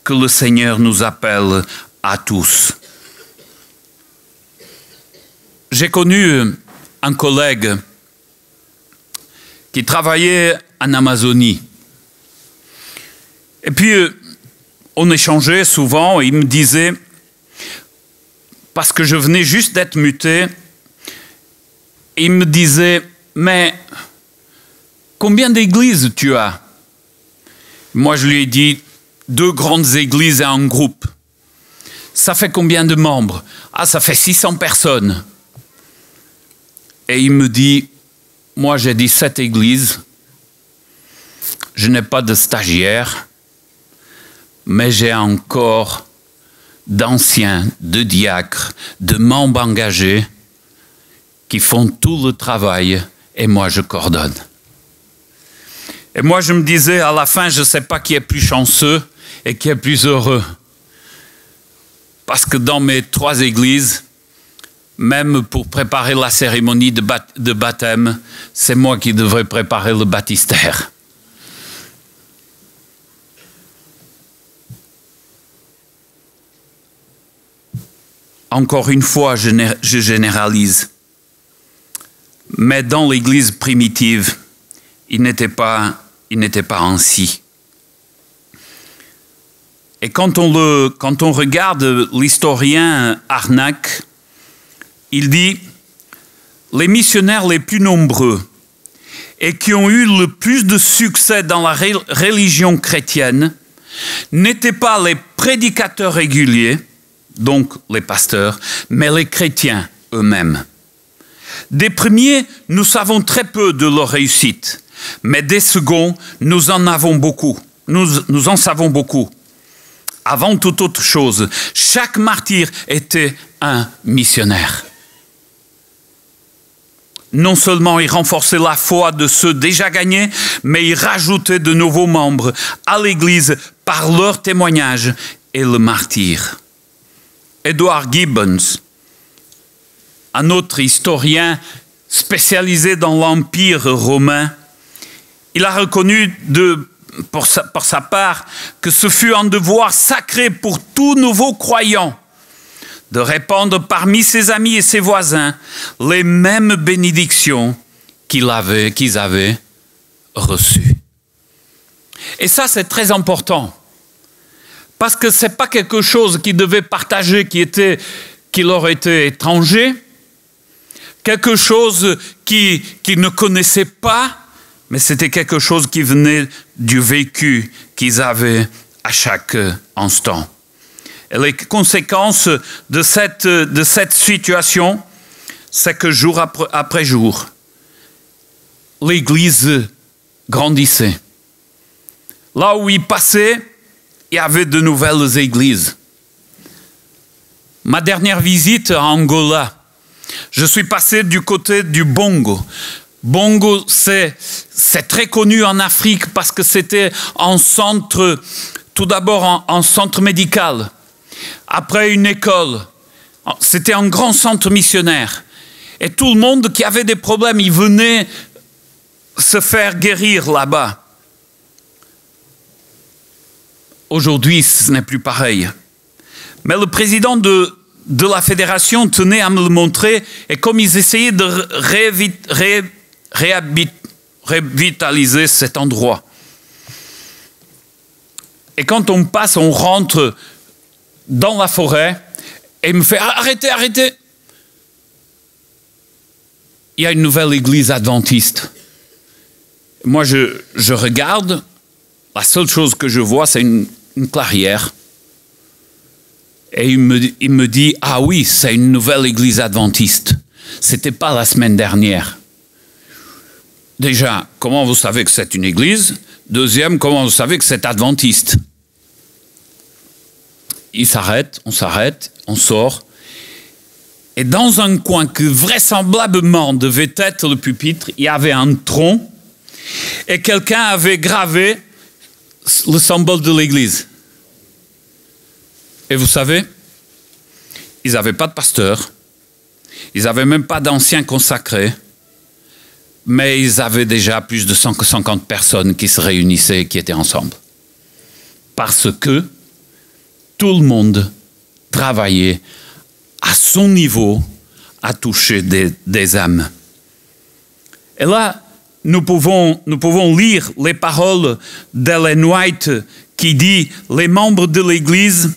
que le Seigneur nous appelle à tous. J'ai connu un collègue qui travaillait en Amazonie. Et puis, on échangeait souvent et il me disait, parce que je venais juste d'être muté, il me disait, mais combien d'églises tu as? Moi, je lui ai dit, 2 grandes églises et un groupe. Ça fait combien de membres? Ah, ça fait 600 personnes. Et il me dit, moi j'ai 17 églises, je n'ai pas de stagiaires, mais j'ai encore d'anciens, de diacres, de membres engagés qui font tout le travail et moi je coordonne. Et moi je me disais à la fin, je ne sais pas qui est plus chanceux et qui est plus heureux. Parce que dans mes 3 églises, même pour préparer la cérémonie de baptême, c'est moi qui devrais préparer le baptistère. Encore une fois, je généralise. Mais dans l'Église primitive, il n'était pas ainsi. Et quand on regarde l'historien Harnack, il dit « Les missionnaires les plus nombreux et qui ont eu le plus de succès dans la religion chrétienne n'étaient pas les prédicateurs réguliers, donc les pasteurs, mais les chrétiens eux-mêmes. Des premiers, nous savons très peu de leur réussite, mais des seconds, nous en savons beaucoup. Avant toute autre chose, chaque martyr était un missionnaire. Non seulement il renforçait la foi de ceux déjà gagnés, mais il rajoutait de nouveaux membres à l'Église par leur témoignage et le martyr. Edward Gibbons, un autre historien spécialisé dans l'Empire romain, il a reconnu pour sa part que ce fut un devoir sacré pour tout nouveau croyant de répandre parmi ses amis et ses voisins les mêmes bénédictions qu'ils avaient reçues. Et ça, c'est très important, parce que ce n'est pas quelque chose qu'ils devaient partager qui leur était étranger, quelque chose qu'ils ne connaissaient pas, mais c'était quelque chose qui venait du vécu qu'ils avaient à chaque instant. Et les conséquences de cette situation, c'est que jour après jour, l'Église grandissait. Là où il passait, il y avait de nouvelles églises. Ma dernière visite à Angola, je suis passé du côté du Bongo. Bongo, c'est très connu en Afrique parce que c'était un centre, tout d'abord un centre médical. Après une école, c'était un grand centre missionnaire. Et tout le monde qui avait des problèmes, il venait se faire guérir là-bas. Aujourd'hui, ce n'est plus pareil. Mais le président de la fédération tenait à me le montrer, et comme ils essayaient de revitaliser cet endroit. Et quand on passe, on rentre dans la forêt, et il me fait « Arrêtez !» Il y a une nouvelle église adventiste. Moi, je regarde, la seule chose que je vois, c'est une clairière. Et il me dit « Ah oui, c'est une nouvelle église adventiste. C'était pas la semaine dernière. » Déjà, comment vous savez que c'est une église? Deuxième, comment vous savez que c'est adventiste? Il s'arrête, on sort. Et dans un coin que vraisemblablement devait être le pupitre, il y avait un tronc et quelqu'un avait gravé le symbole de l'église. Et vous savez, ils n'avaient pas de pasteur, ils n'avaient même pas d'anciens consacrés, mais ils avaient déjà plus de 150 personnes qui se réunissaient et qui étaient ensemble. Parce que tout le monde travaillait à son niveau à toucher des âmes. Et là, nous pouvons lire les paroles d'Ellen White qui dit « Les membres de l'Église »,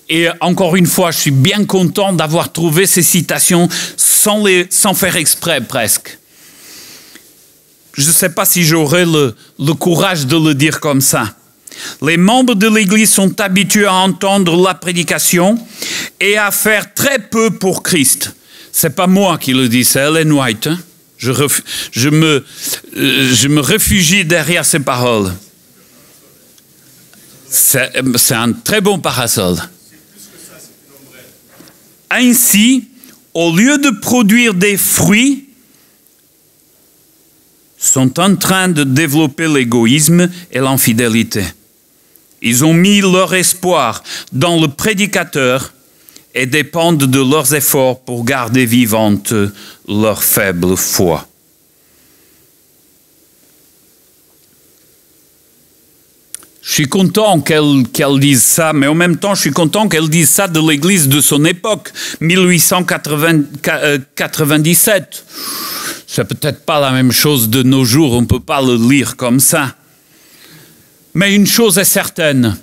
et encore une fois, je suis bien content d'avoir trouvé ces citations sans faire exprès presque. Je ne sais pas si j'aurai le courage de le dire comme ça. Les membres de l'Église sont habitués à entendre la prédication et à faire très peu pour Christ. Ce n'est pas moi qui le dis, c'est Ellen White. Hein? Je me réfugie derrière ces paroles. C'est un très bon parasol. Ainsi, au lieu de produire des fruits, sont en train de développer l'égoïsme et l'infidélité. Ils ont mis leur espoir dans le prédicateur et dépendent de leurs efforts pour garder vivante leur faible foi. Je suis content qu'elle dise ça, mais en même temps, je suis content qu'elle dise ça de l'Église de son époque, 1897. C'est peut-être pas la même chose de nos jours, on ne peut pas le lire comme ça. Mais une chose est certaine,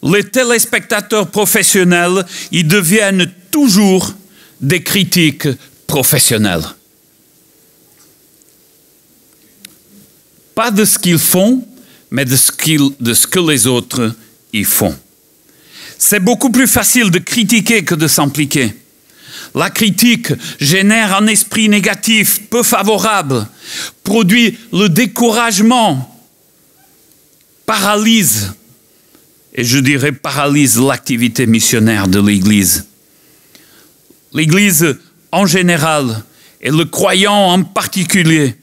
les téléspectateurs professionnels, ils deviennent toujours des critiques professionnelles. Pas de ce qu'ils font, mais de ce que les autres y font. C'est beaucoup plus facile de critiquer que de s'impliquer. La critique génère un esprit négatif, peu favorable, produit le découragement, paralyse, et je dirais paralyse l'activité missionnaire de l'Église. L'Église en général, et le croyant en particulier,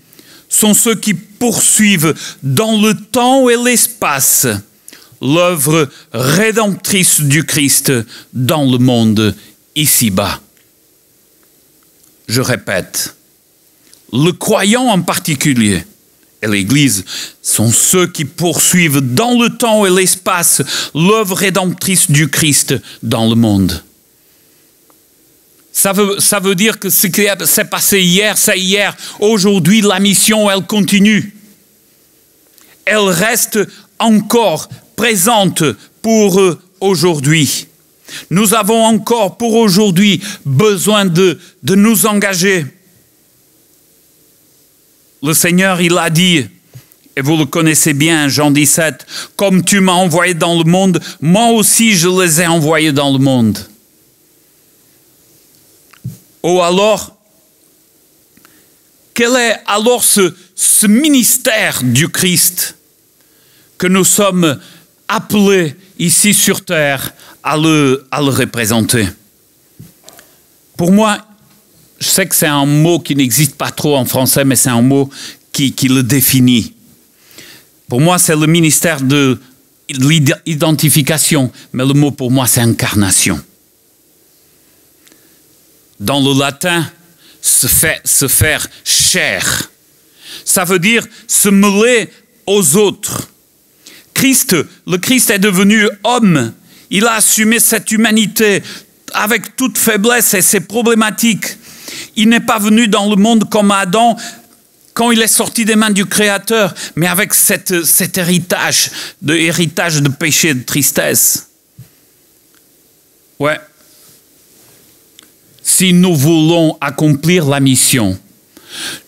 sont ceux qui poursuivent dans le temps et l'espace l'œuvre rédemptrice du Christ dans le monde ici-bas. Je répète, le croyant en particulier et l'Église sont ceux qui poursuivent dans le temps et l'espace l'œuvre rédemptrice du Christ dans le monde. Ça veut dire que ce qui s'est passé hier, c'est hier. Aujourd'hui, la mission, elle continue. Elle reste encore présente pour aujourd'hui. Nous avons encore pour aujourd'hui besoin de nous engager. Le Seigneur, il a dit, et vous le connaissez bien, Jean 17, « Comme tu m'as envoyé dans le monde, moi aussi je les ai envoyés dans le monde. » Oh alors, quel est alors ce ministère du Christ que nous sommes appelés ici sur terre à le représenter? Pour moi, je sais que c'est un mot qui n'existe pas trop en français, mais c'est un mot qui le définit. Pour moi, c'est le ministère de l'identification, mais le mot pour moi, c'est incarnation. Dans le latin, se faire chair. Ça veut dire se mêler aux autres. Le Christ est devenu homme. Il a assumé cette humanité avec toute faiblesse et ses problématiques. Il n'est pas venu dans le monde comme Adam quand il est sorti des mains du Créateur, mais avec cet héritage de péché et de tristesse. Ouais. Si nous voulons accomplir la mission,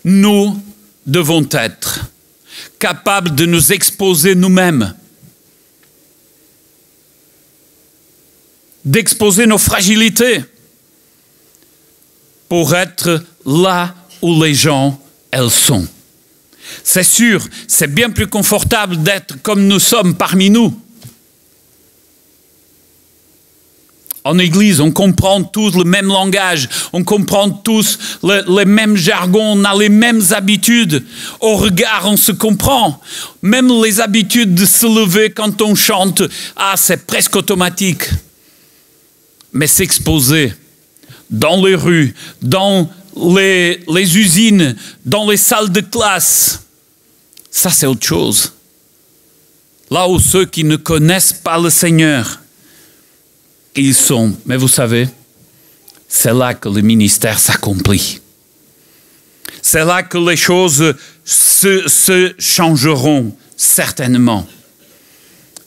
nous devons être capables de nous exposer nous-mêmes, d'exposer nos fragilités pour être là où les gens, elles sont. C'est sûr, c'est bien plus confortable d'être comme nous sommes parmi nous. En Église, on comprend tous le même langage, on comprend tous les mêmes jargons, on a les mêmes habitudes. Au regard, on se comprend. Même les habitudes de se lever quand on chante, c'est presque automatique. Mais s'exposer dans les rues, dans les usines, dans les salles de classe, ça c'est autre chose. Là où ceux qui ne connaissent pas le Seigneur, ils sont, mais vous savez, c'est là que le ministère s'accomplit. C'est là que les choses se changeront, certainement.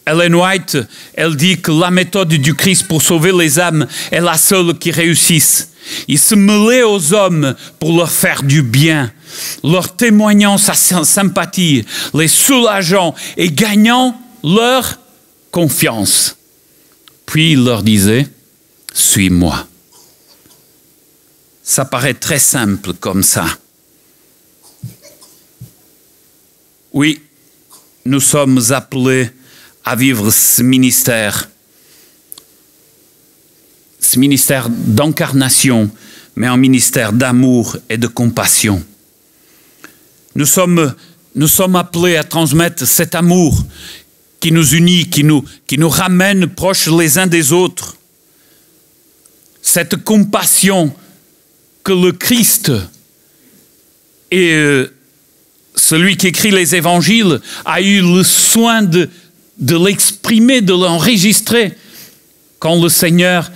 Ellen White, elle dit que la méthode du Christ pour sauver les âmes est la seule qui réussisse. Il se mêlait aux hommes pour leur faire du bien, leur témoignant sa sympathie, les soulageant et gagnant leur confiance. Puis il leur disait, « Suis-moi ». Ça paraît très simple comme ça. Oui, nous sommes appelés à vivre ce ministère d'incarnation, mais un ministère d'amour et de compassion. Nous sommes appelés à transmettre cet amour qui nous unit, qui nous ramène proches les uns des autres. Cette compassion que le Christ et celui qui écrit les évangiles a eu le soin de l'exprimer, de l'enregistrer quand le Seigneur,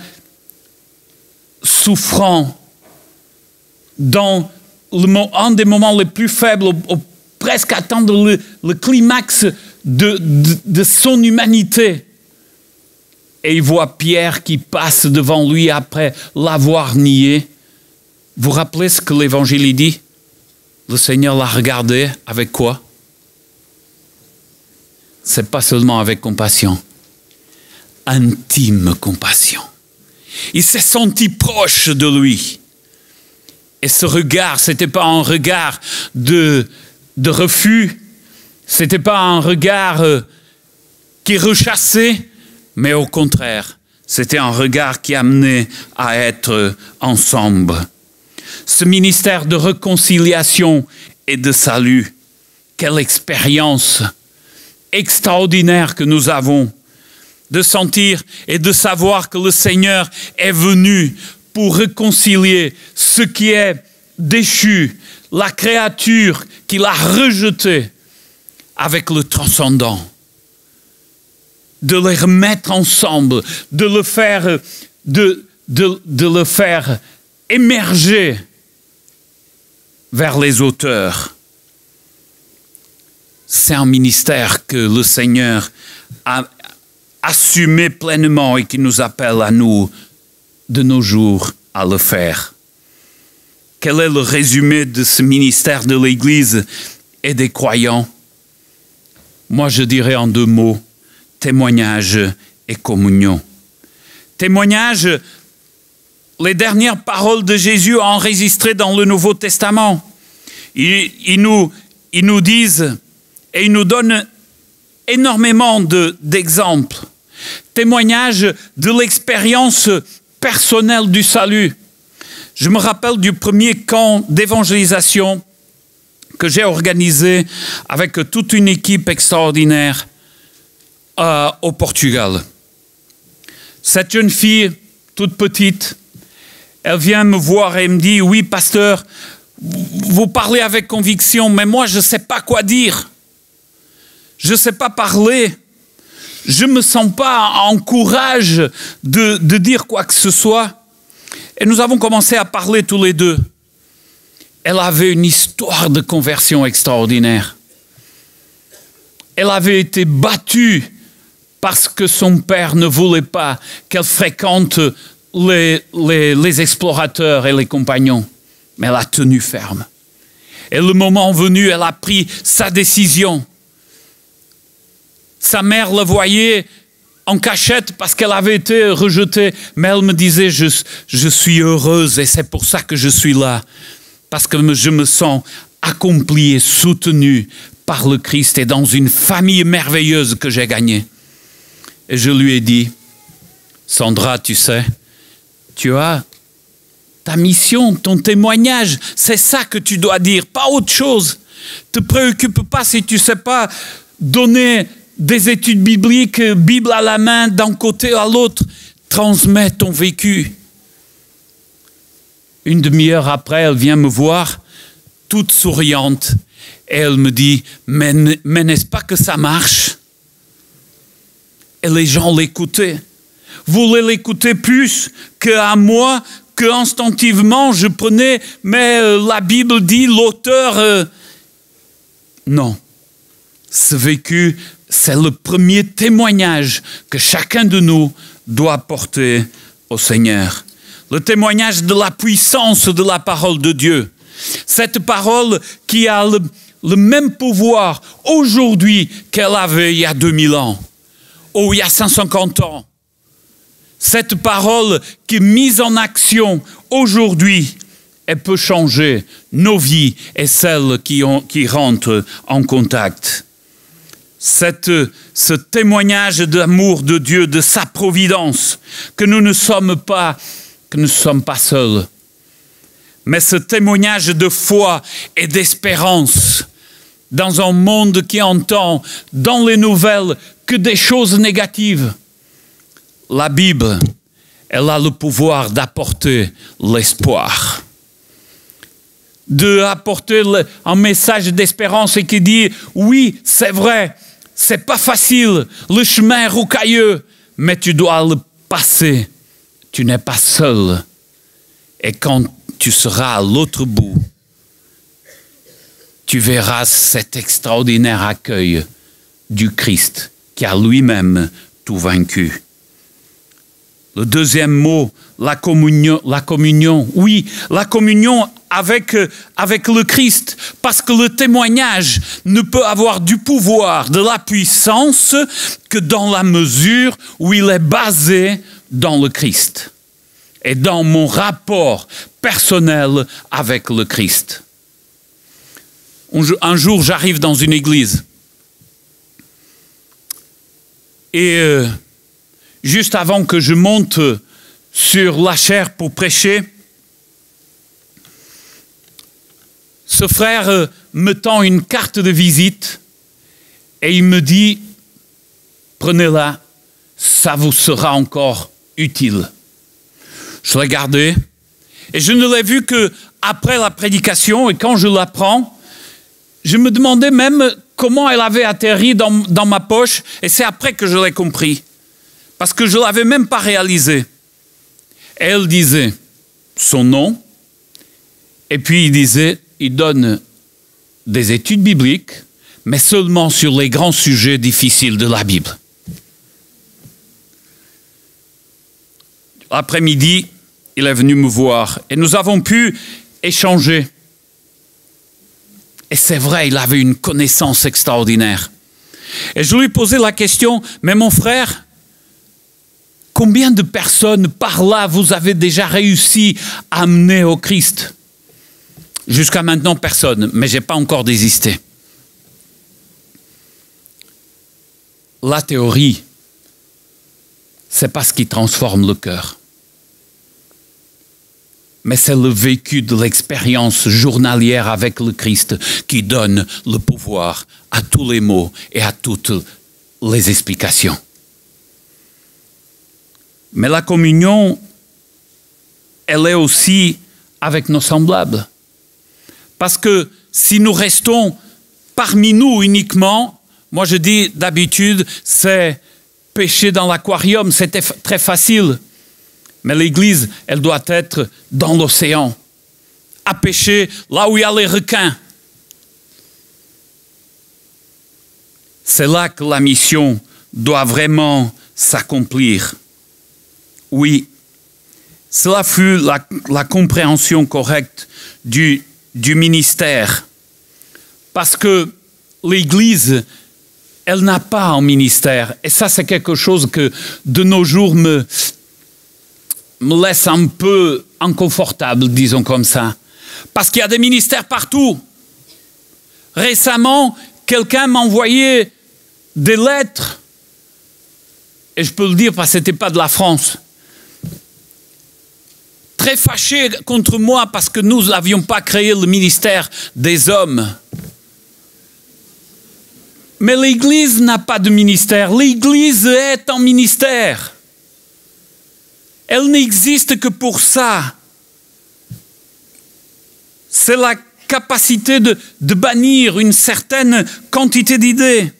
souffrant dans un des moments les plus faibles, presque atteindre le climax de son humanité. Et il voit Pierre qui passe devant lui après l'avoir nié. Vous rappelez ce que l'Évangile dit? Le Seigneur l'a regardé avec quoi? C'est pas seulement avec compassion, intime compassion. Il s'est senti proche de lui. Et ce regard, ce n'était pas un regard de refus, ce n'était pas un regard qui rechassait, mais au contraire, c'était un regard qui amenait à être ensemble. Ce ministère de réconciliation et de salut, quelle expérience extraordinaire que nous avons de sentir et de savoir que le Seigneur est venu pour réconcilier ce qui est déchu, la créature qu'il a rejetée avec le transcendant. De les remettre ensemble, de le faire, de le faire émerger vers les auteurs. C'est un ministère que le Seigneur a assumé pleinement et qui nous appelle à nous, de nos jours, à le faire. Quel est le résumé de ce ministère de l'Église et des croyants? Moi, je dirais en 2 mots, témoignage et communion. Témoignage, les dernières paroles de Jésus enregistrées dans le Nouveau Testament. Ils nous disent et ils nous donnent énormément d'exemples. Témoignage de l'expérience personnelle du salut. Je me rappelle du premier camp d'évangélisation que j'ai organisé avec toute une équipe extraordinaire au Portugal. Cette jeune fille, toute petite, elle vient me voir et me dit « Oui, pasteur, vous parlez avec conviction, mais moi, je ne sais pas quoi dire. Je ne sais pas parler. Je ne me sens pas en courage de dire quoi que ce soit. » Et nous avons commencé à parler tous les deux. Elle avait une histoire de conversion extraordinaire. Elle avait été battue parce que son père ne voulait pas qu'elle fréquente les explorateurs et les compagnons. Mais elle a tenu ferme. Et le moment venu, elle a pris sa décision. Sa mère le voyait en cachette parce qu'elle avait été rejetée. Mais elle me disait, je suis heureuse et c'est pour ça que je suis là. Parce que je me sens accomplie et soutenue par le Christ et dans une famille merveilleuse que j'ai gagnée. Et je lui ai dit, Sandra, tu sais, tu as ta mission, ton témoignage, c'est ça que tu dois dire, pas autre chose. Ne te préoccupe pas si tu ne sais pas donner des études bibliques, Bible à la main, d'un côté à l'autre. Transmets ton vécu. Une demi-heure après, elle vient me voir, toute souriante, et elle me dit, mais n'est-ce pas que ça marche? Et les gens l'écoutaient. Voulaient l'écouter plus qu'à moi, que instinctivement je prenais, mais la Bible dit, l'auteur... Non. Ce vécu, c'est le premier témoignage que chacun de nous doit porter au Seigneur. Le témoignage de la puissance de la parole de Dieu. Cette parole qui a le même pouvoir aujourd'hui qu'elle avait il y a 2000 ans. Ou il y a 150 ans. Cette parole qui est mise en action aujourd'hui, elle peut changer nos vies et celles qui rentrent en contact. Ce témoignage d'amour de Dieu, de sa providence, que nous ne sommes pas seuls. Mais ce témoignage de foi et d'espérance dans un monde qui entend dans les nouvelles que des choses négatives. La Bible, elle a le pouvoir d'apporter l'espoir. D'apporter un message d'espérance et qui dit, oui, c'est vrai, c'est pas facile, le chemin est rocailleux, mais tu dois le passer. Tu n'es pas seul. Et quand tu seras à l'autre bout, tu verras cet extraordinaire accueil du Christ qui a lui-même tout vaincu. Le deuxième mot la communion, oui, la communion avec le Christ, parce que le témoignage ne peut avoir du pouvoir, de la puissance, que dans la mesure où il est basé dans le Christ et dans mon rapport personnel avec le Christ. Un jour, j'arrive dans une église et juste avant que je monte sur la chaire pour prêcher, ce frère me tend une carte de visite et il me dit « Prenez-la, ça vous sera encore utile. » Je l'ai gardée et je ne l'ai vue qu'après la prédication, et quand je la prends, je me demandais même comment elle avait atterri dans ma poche, et c'est après que je l'ai compris, parce que je ne l'avais même pas réalisé. Et elle disait son nom, et puis il donne des études bibliques, mais seulement sur les grands sujets difficiles de la Bible. L'après-midi, il est venu me voir et nous avons pu échanger. Et c'est vrai, il avait une connaissance extraordinaire. Et je lui posais la question, mais mon frère, combien de personnes par là vous avez déjà réussi à amener au Christ? Jusqu'à maintenant, personne, mais je n'ai pas encore désisté. La théorie, ce n'est pas ce qui transforme le cœur. Mais c'est le vécu de l'expérience journalière avec le Christ qui donne le pouvoir à tous les mots et à toutes les explications. Mais la communion, elle est aussi avec nos semblables. Parce que si nous restons parmi nous uniquement, moi je dis d'habitude, c'est pêcher dans l'aquarium, c'était très facile. Mais l'Église, elle doit être dans l'océan, à pêcher là où il y a les requins. C'est là que la mission doit vraiment s'accomplir. Oui, cela fut la compréhension correcte du ministère. Parce que l'Église, elle n'a pas un ministère. Et ça, c'est quelque chose que de nos jours me laisse un peu inconfortable, disons comme ça. Parce qu'il y a des ministères partout. Récemment, quelqu'un m'a envoyé des lettres, et je peux le dire parce que ce n'était pas de la France, très fâché contre moi parce que nous n'avions pas créé le ministère des hommes. Mais l'Église n'a pas de ministère. L'Église est un ministère. Elle n'existe que pour ça. C'est la capacité de bannir une certaine quantité d'idées.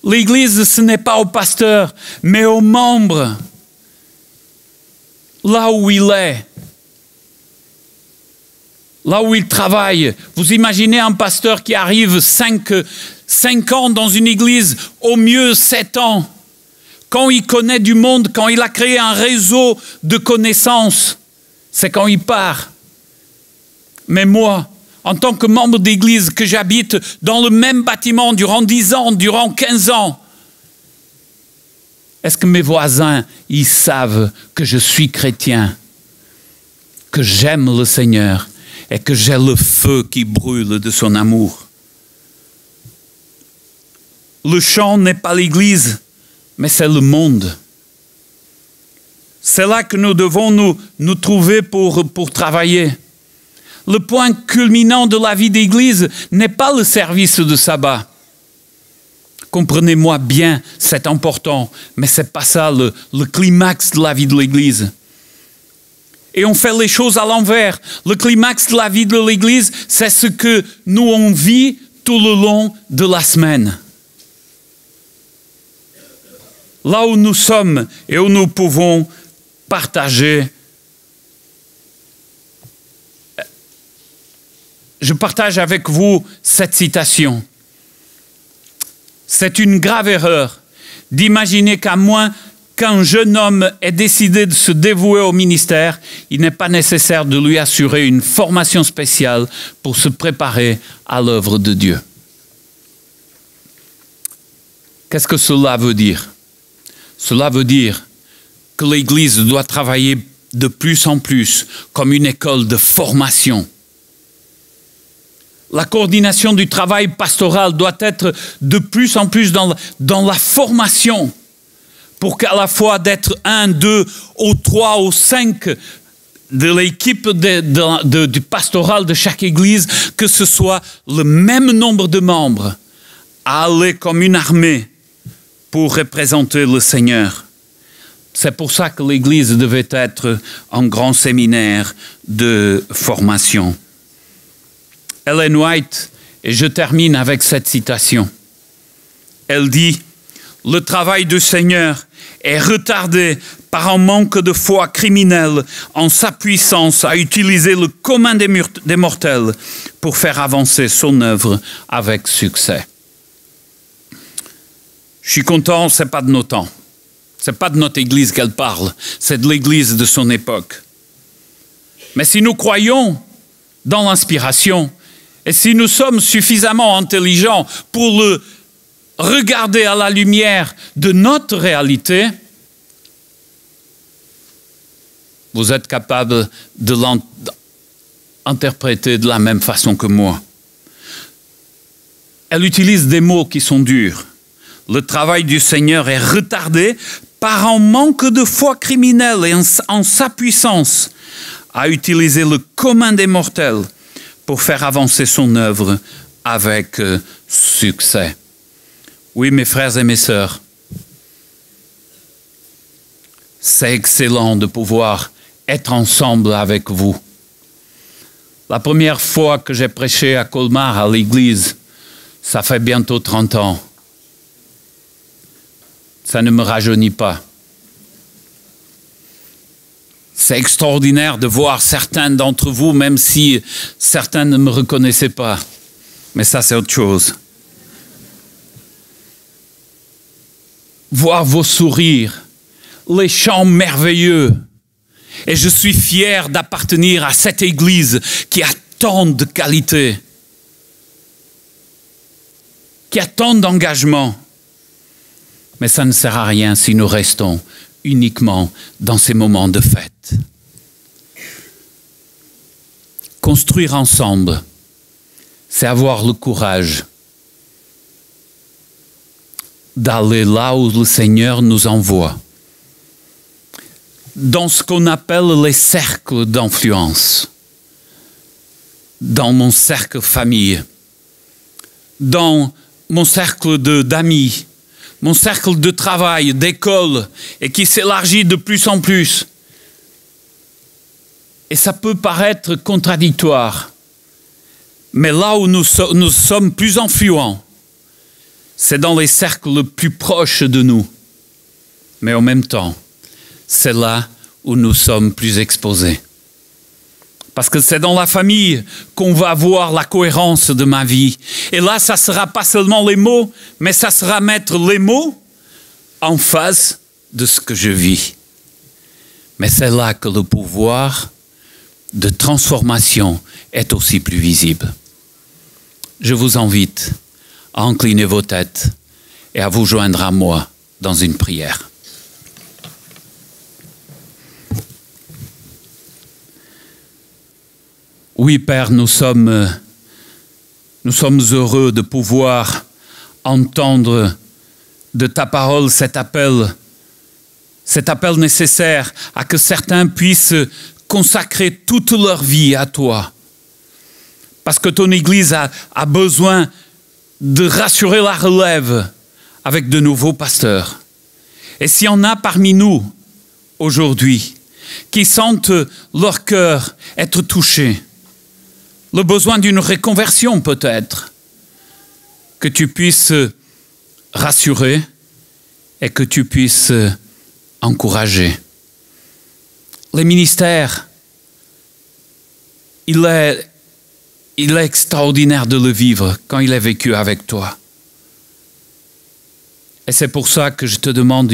L'Église, ce n'est pas au pasteur, mais aux membres. Là où il est. Là où il travaille. Vous imaginez un pasteur qui arrive 5 ans dans une église, au mieux 7 ans. Quand il connaît du monde, quand il a créé un réseau de connaissances, c'est quand il part. Mais moi, en tant que membre d'église, que j'habite dans le même bâtiment durant 10 ans, durant 15 ans, est-ce que mes voisins, ils savent que je suis chrétien, que j'aime le Seigneur et que j'ai le feu qui brûle de son amour? Le champ n'est pas l'église, mais c'est le monde. C'est là que nous devons nous trouver pour travailler. Le point culminant de la vie d'église n'est pas le service de sabbat. Comprenez-moi bien, c'est important, mais ce n'est pas ça le climax de la vie de l'église. Et on fait les choses à l'envers. Le climax de la vie de l'église, c'est ce que nous on vit tout le long de la semaine. Là où nous sommes et où nous pouvons partager. Je partage avec vous cette citation. C'est une grave erreur d'imaginer qu'à moins qu'un jeune homme ait décidé de se dévouer au ministère, il n'est pas nécessaire de lui assurer une formation spéciale pour se préparer à l'œuvre de Dieu. Qu'est-ce que cela veut dire? Cela veut dire que l'Église doit travailler de plus en plus comme une école de formation. La coordination du travail pastoral doit être de plus en plus dans la formation, pour qu'à la fois d'être 1, 2, ou 3, ou 5 de l'équipe du pastoral de chaque église, que ce soit le même nombre de membres à aller comme une armée pour représenter le Seigneur. C'est pour ça que l'église devait être un grand séminaire de formation. Ellen White, et je termine avec cette citation, elle dit « Le travail du Seigneur est retardé par un manque de foi criminelle en sa puissance à utiliser le commun des mortels pour faire avancer son œuvre avec succès. » Je suis content, ce n'est pas de nos temps. Ce n'est pas de notre Église qu'elle parle, c'est de l'Église de son époque. Mais si nous croyons dans l'inspiration, et si nous sommes suffisamment intelligents pour le regarder à la lumière de notre réalité, vous êtes capable de l'interpréter de la même façon que moi. Elle utilise des mots qui sont durs. Le travail du Seigneur est retardé par un manque de foi criminelle et en sa puissance à utiliser le commun des mortels pour faire avancer son œuvre avec succès. Oui, mes frères et mes sœurs, c'est excellent de pouvoir être ensemble avec vous. La première fois que j'ai prêché à Colmar, à l'église, ça fait bientôt 30 ans. Ça ne me rajeunit pas. C'est extraordinaire de voir certains d'entre vous, même si certains ne me reconnaissaient pas. Mais ça, c'est autre chose. Voir vos sourires, les chants merveilleux. Et je suis fier d'appartenir à cette église qui a tant de qualité, qui a tant d'engagement. Mais ça ne sert à rien si nous restons uniquement dans ces moments de fête. Construire ensemble, c'est avoir le courage d'aller là où le Seigneur nous envoie, dans ce qu'on appelle les cercles d'influence, dans mon cercle famille, dans mon cercle d'amis, mon cercle de travail, d'école, et qui s'élargit de plus en plus. Et ça peut paraître contradictoire, mais là où nous sommes plus influents, c'est dans les cercles plus proches de nous. Mais en même temps, c'est là où nous sommes plus exposés. Parce que c'est dans la famille qu'on va voir la cohérence de ma vie. Et là, ça ne sera pas seulement les mots, mais ça sera mettre les mots en face de ce que je vis. Mais c'est là que le pouvoir de transformation est aussi plus visible. Je vous invite à incliner vos têtes et à vous joindre à moi dans une prière. Oui, Père, nous sommes heureux de pouvoir entendre de ta parole cet appel nécessaire à que certains puissent consacrer toute leur vie à toi. Parce que ton Église a besoin de rassurer la relève avec de nouveaux pasteurs. Et s'il y en a parmi nous aujourd'hui qui sentent leur cœur être touché, le besoin d'une reconversion peut-être, que tu puisses rassurer et que tu puisses encourager. Les ministères, il est extraordinaire de le vivre quand il est vécu avec toi. Et c'est pour ça que je te demande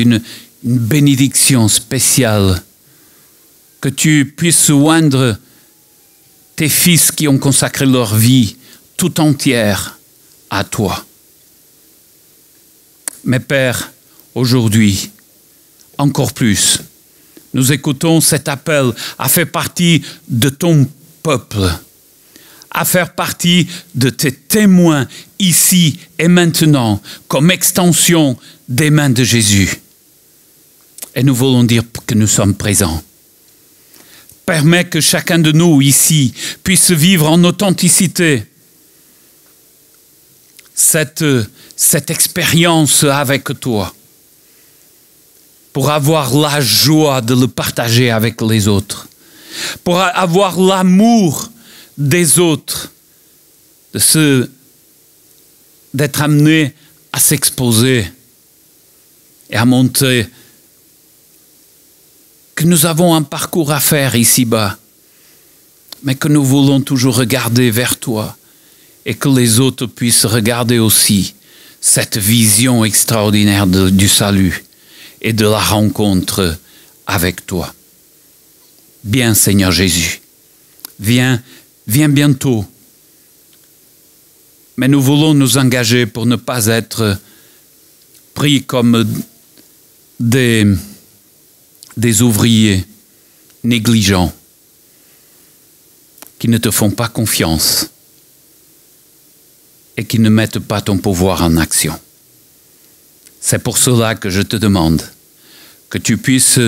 une bénédiction spéciale, que tu puisses oindre tes fils qui ont consacré leur vie tout entière à toi. Mais Père, aujourd'hui, encore plus, nous écoutons cet appel à faire partie de ton peuple, à faire partie de tes témoins ici et maintenant, comme extension des mains de Jésus. Et nous voulons dire que nous sommes présents. Permets que chacun de nous ici puisse vivre en authenticité cette expérience avec toi, pour avoir la joie de le partager avec les autres, pour avoir l'amour des autres, d'être amené à s'exposer et à montrer que nous avons un parcours à faire ici-bas, mais que nous voulons toujours regarder vers toi et que les autres puissent regarder aussi cette vision extraordinaire du salut et de la rencontre avec toi. Viens, Seigneur Jésus, viens bientôt. Mais nous voulons nous engager pour ne pas être pris comme des ouvriers négligents qui ne te font pas confiance et qui ne mettent pas ton pouvoir en action. C'est pour cela que je te demande que tu puisses,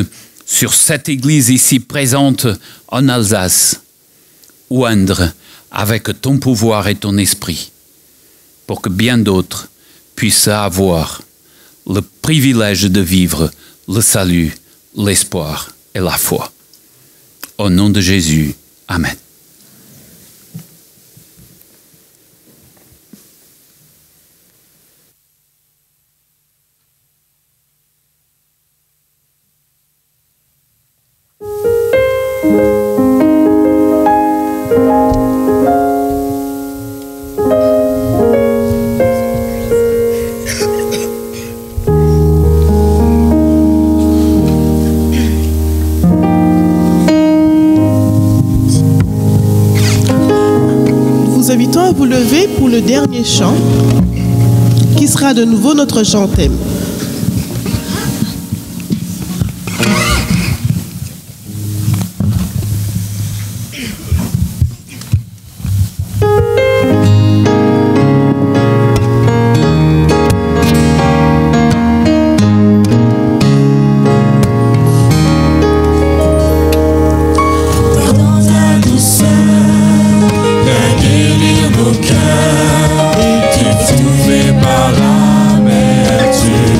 sur cette église ici présente en Alsace, oindre avec ton pouvoir et ton esprit, pour que bien d'autres puissent avoir le privilège de vivre le salut, l'espoir et la foi. Au nom de Jésus, Amen. Vous lever pour le dernier chant qui sera de nouveau notre chant thème. Étouffé par l'amertume.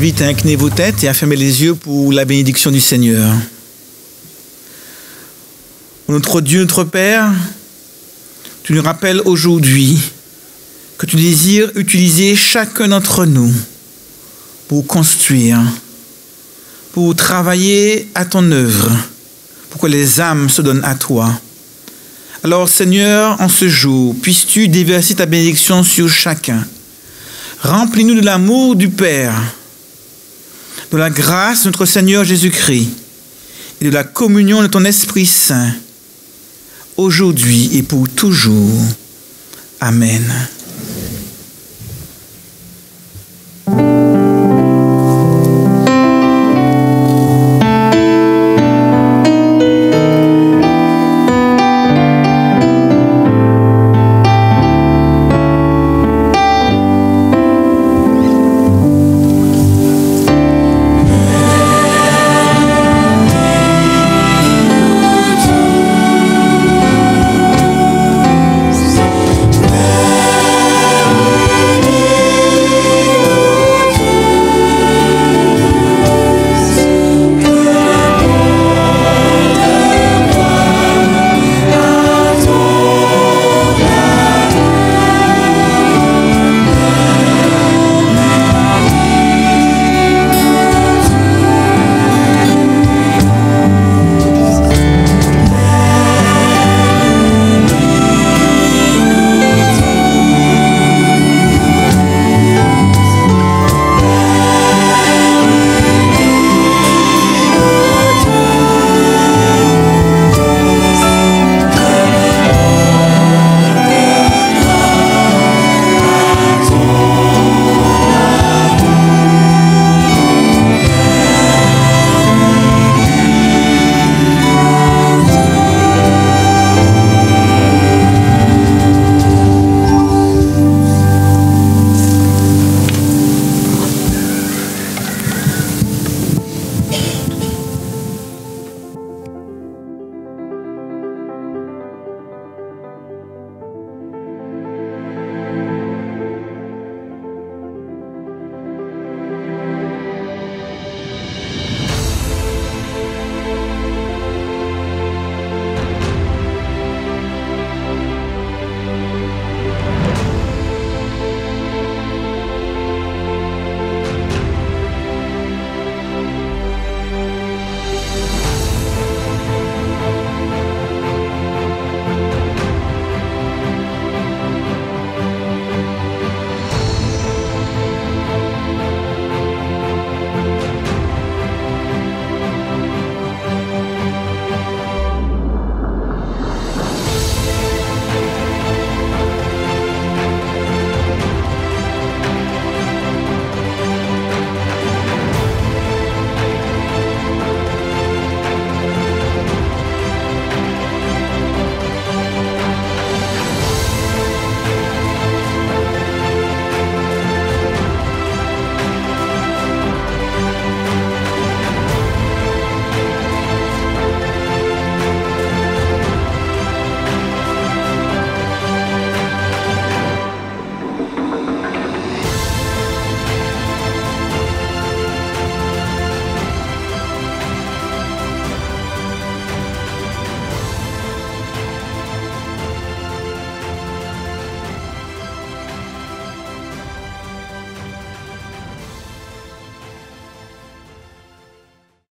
invite à incliner vos têtes et à fermer les yeux pour la bénédiction du Seigneur. Notre Dieu, notre Père, tu nous rappelles aujourd'hui que tu désires utiliser chacun d'entre nous pour construire, pour travailler à ton œuvre, pour que les âmes se donnent à toi. Alors Seigneur, en ce jour, puisses-tu déverser ta bénédiction sur chacun. Remplis-nous de l'amour du Père, de la grâce de notre Seigneur Jésus-Christ et de la communion de ton Esprit Saint, aujourd'hui et pour toujours. Amen.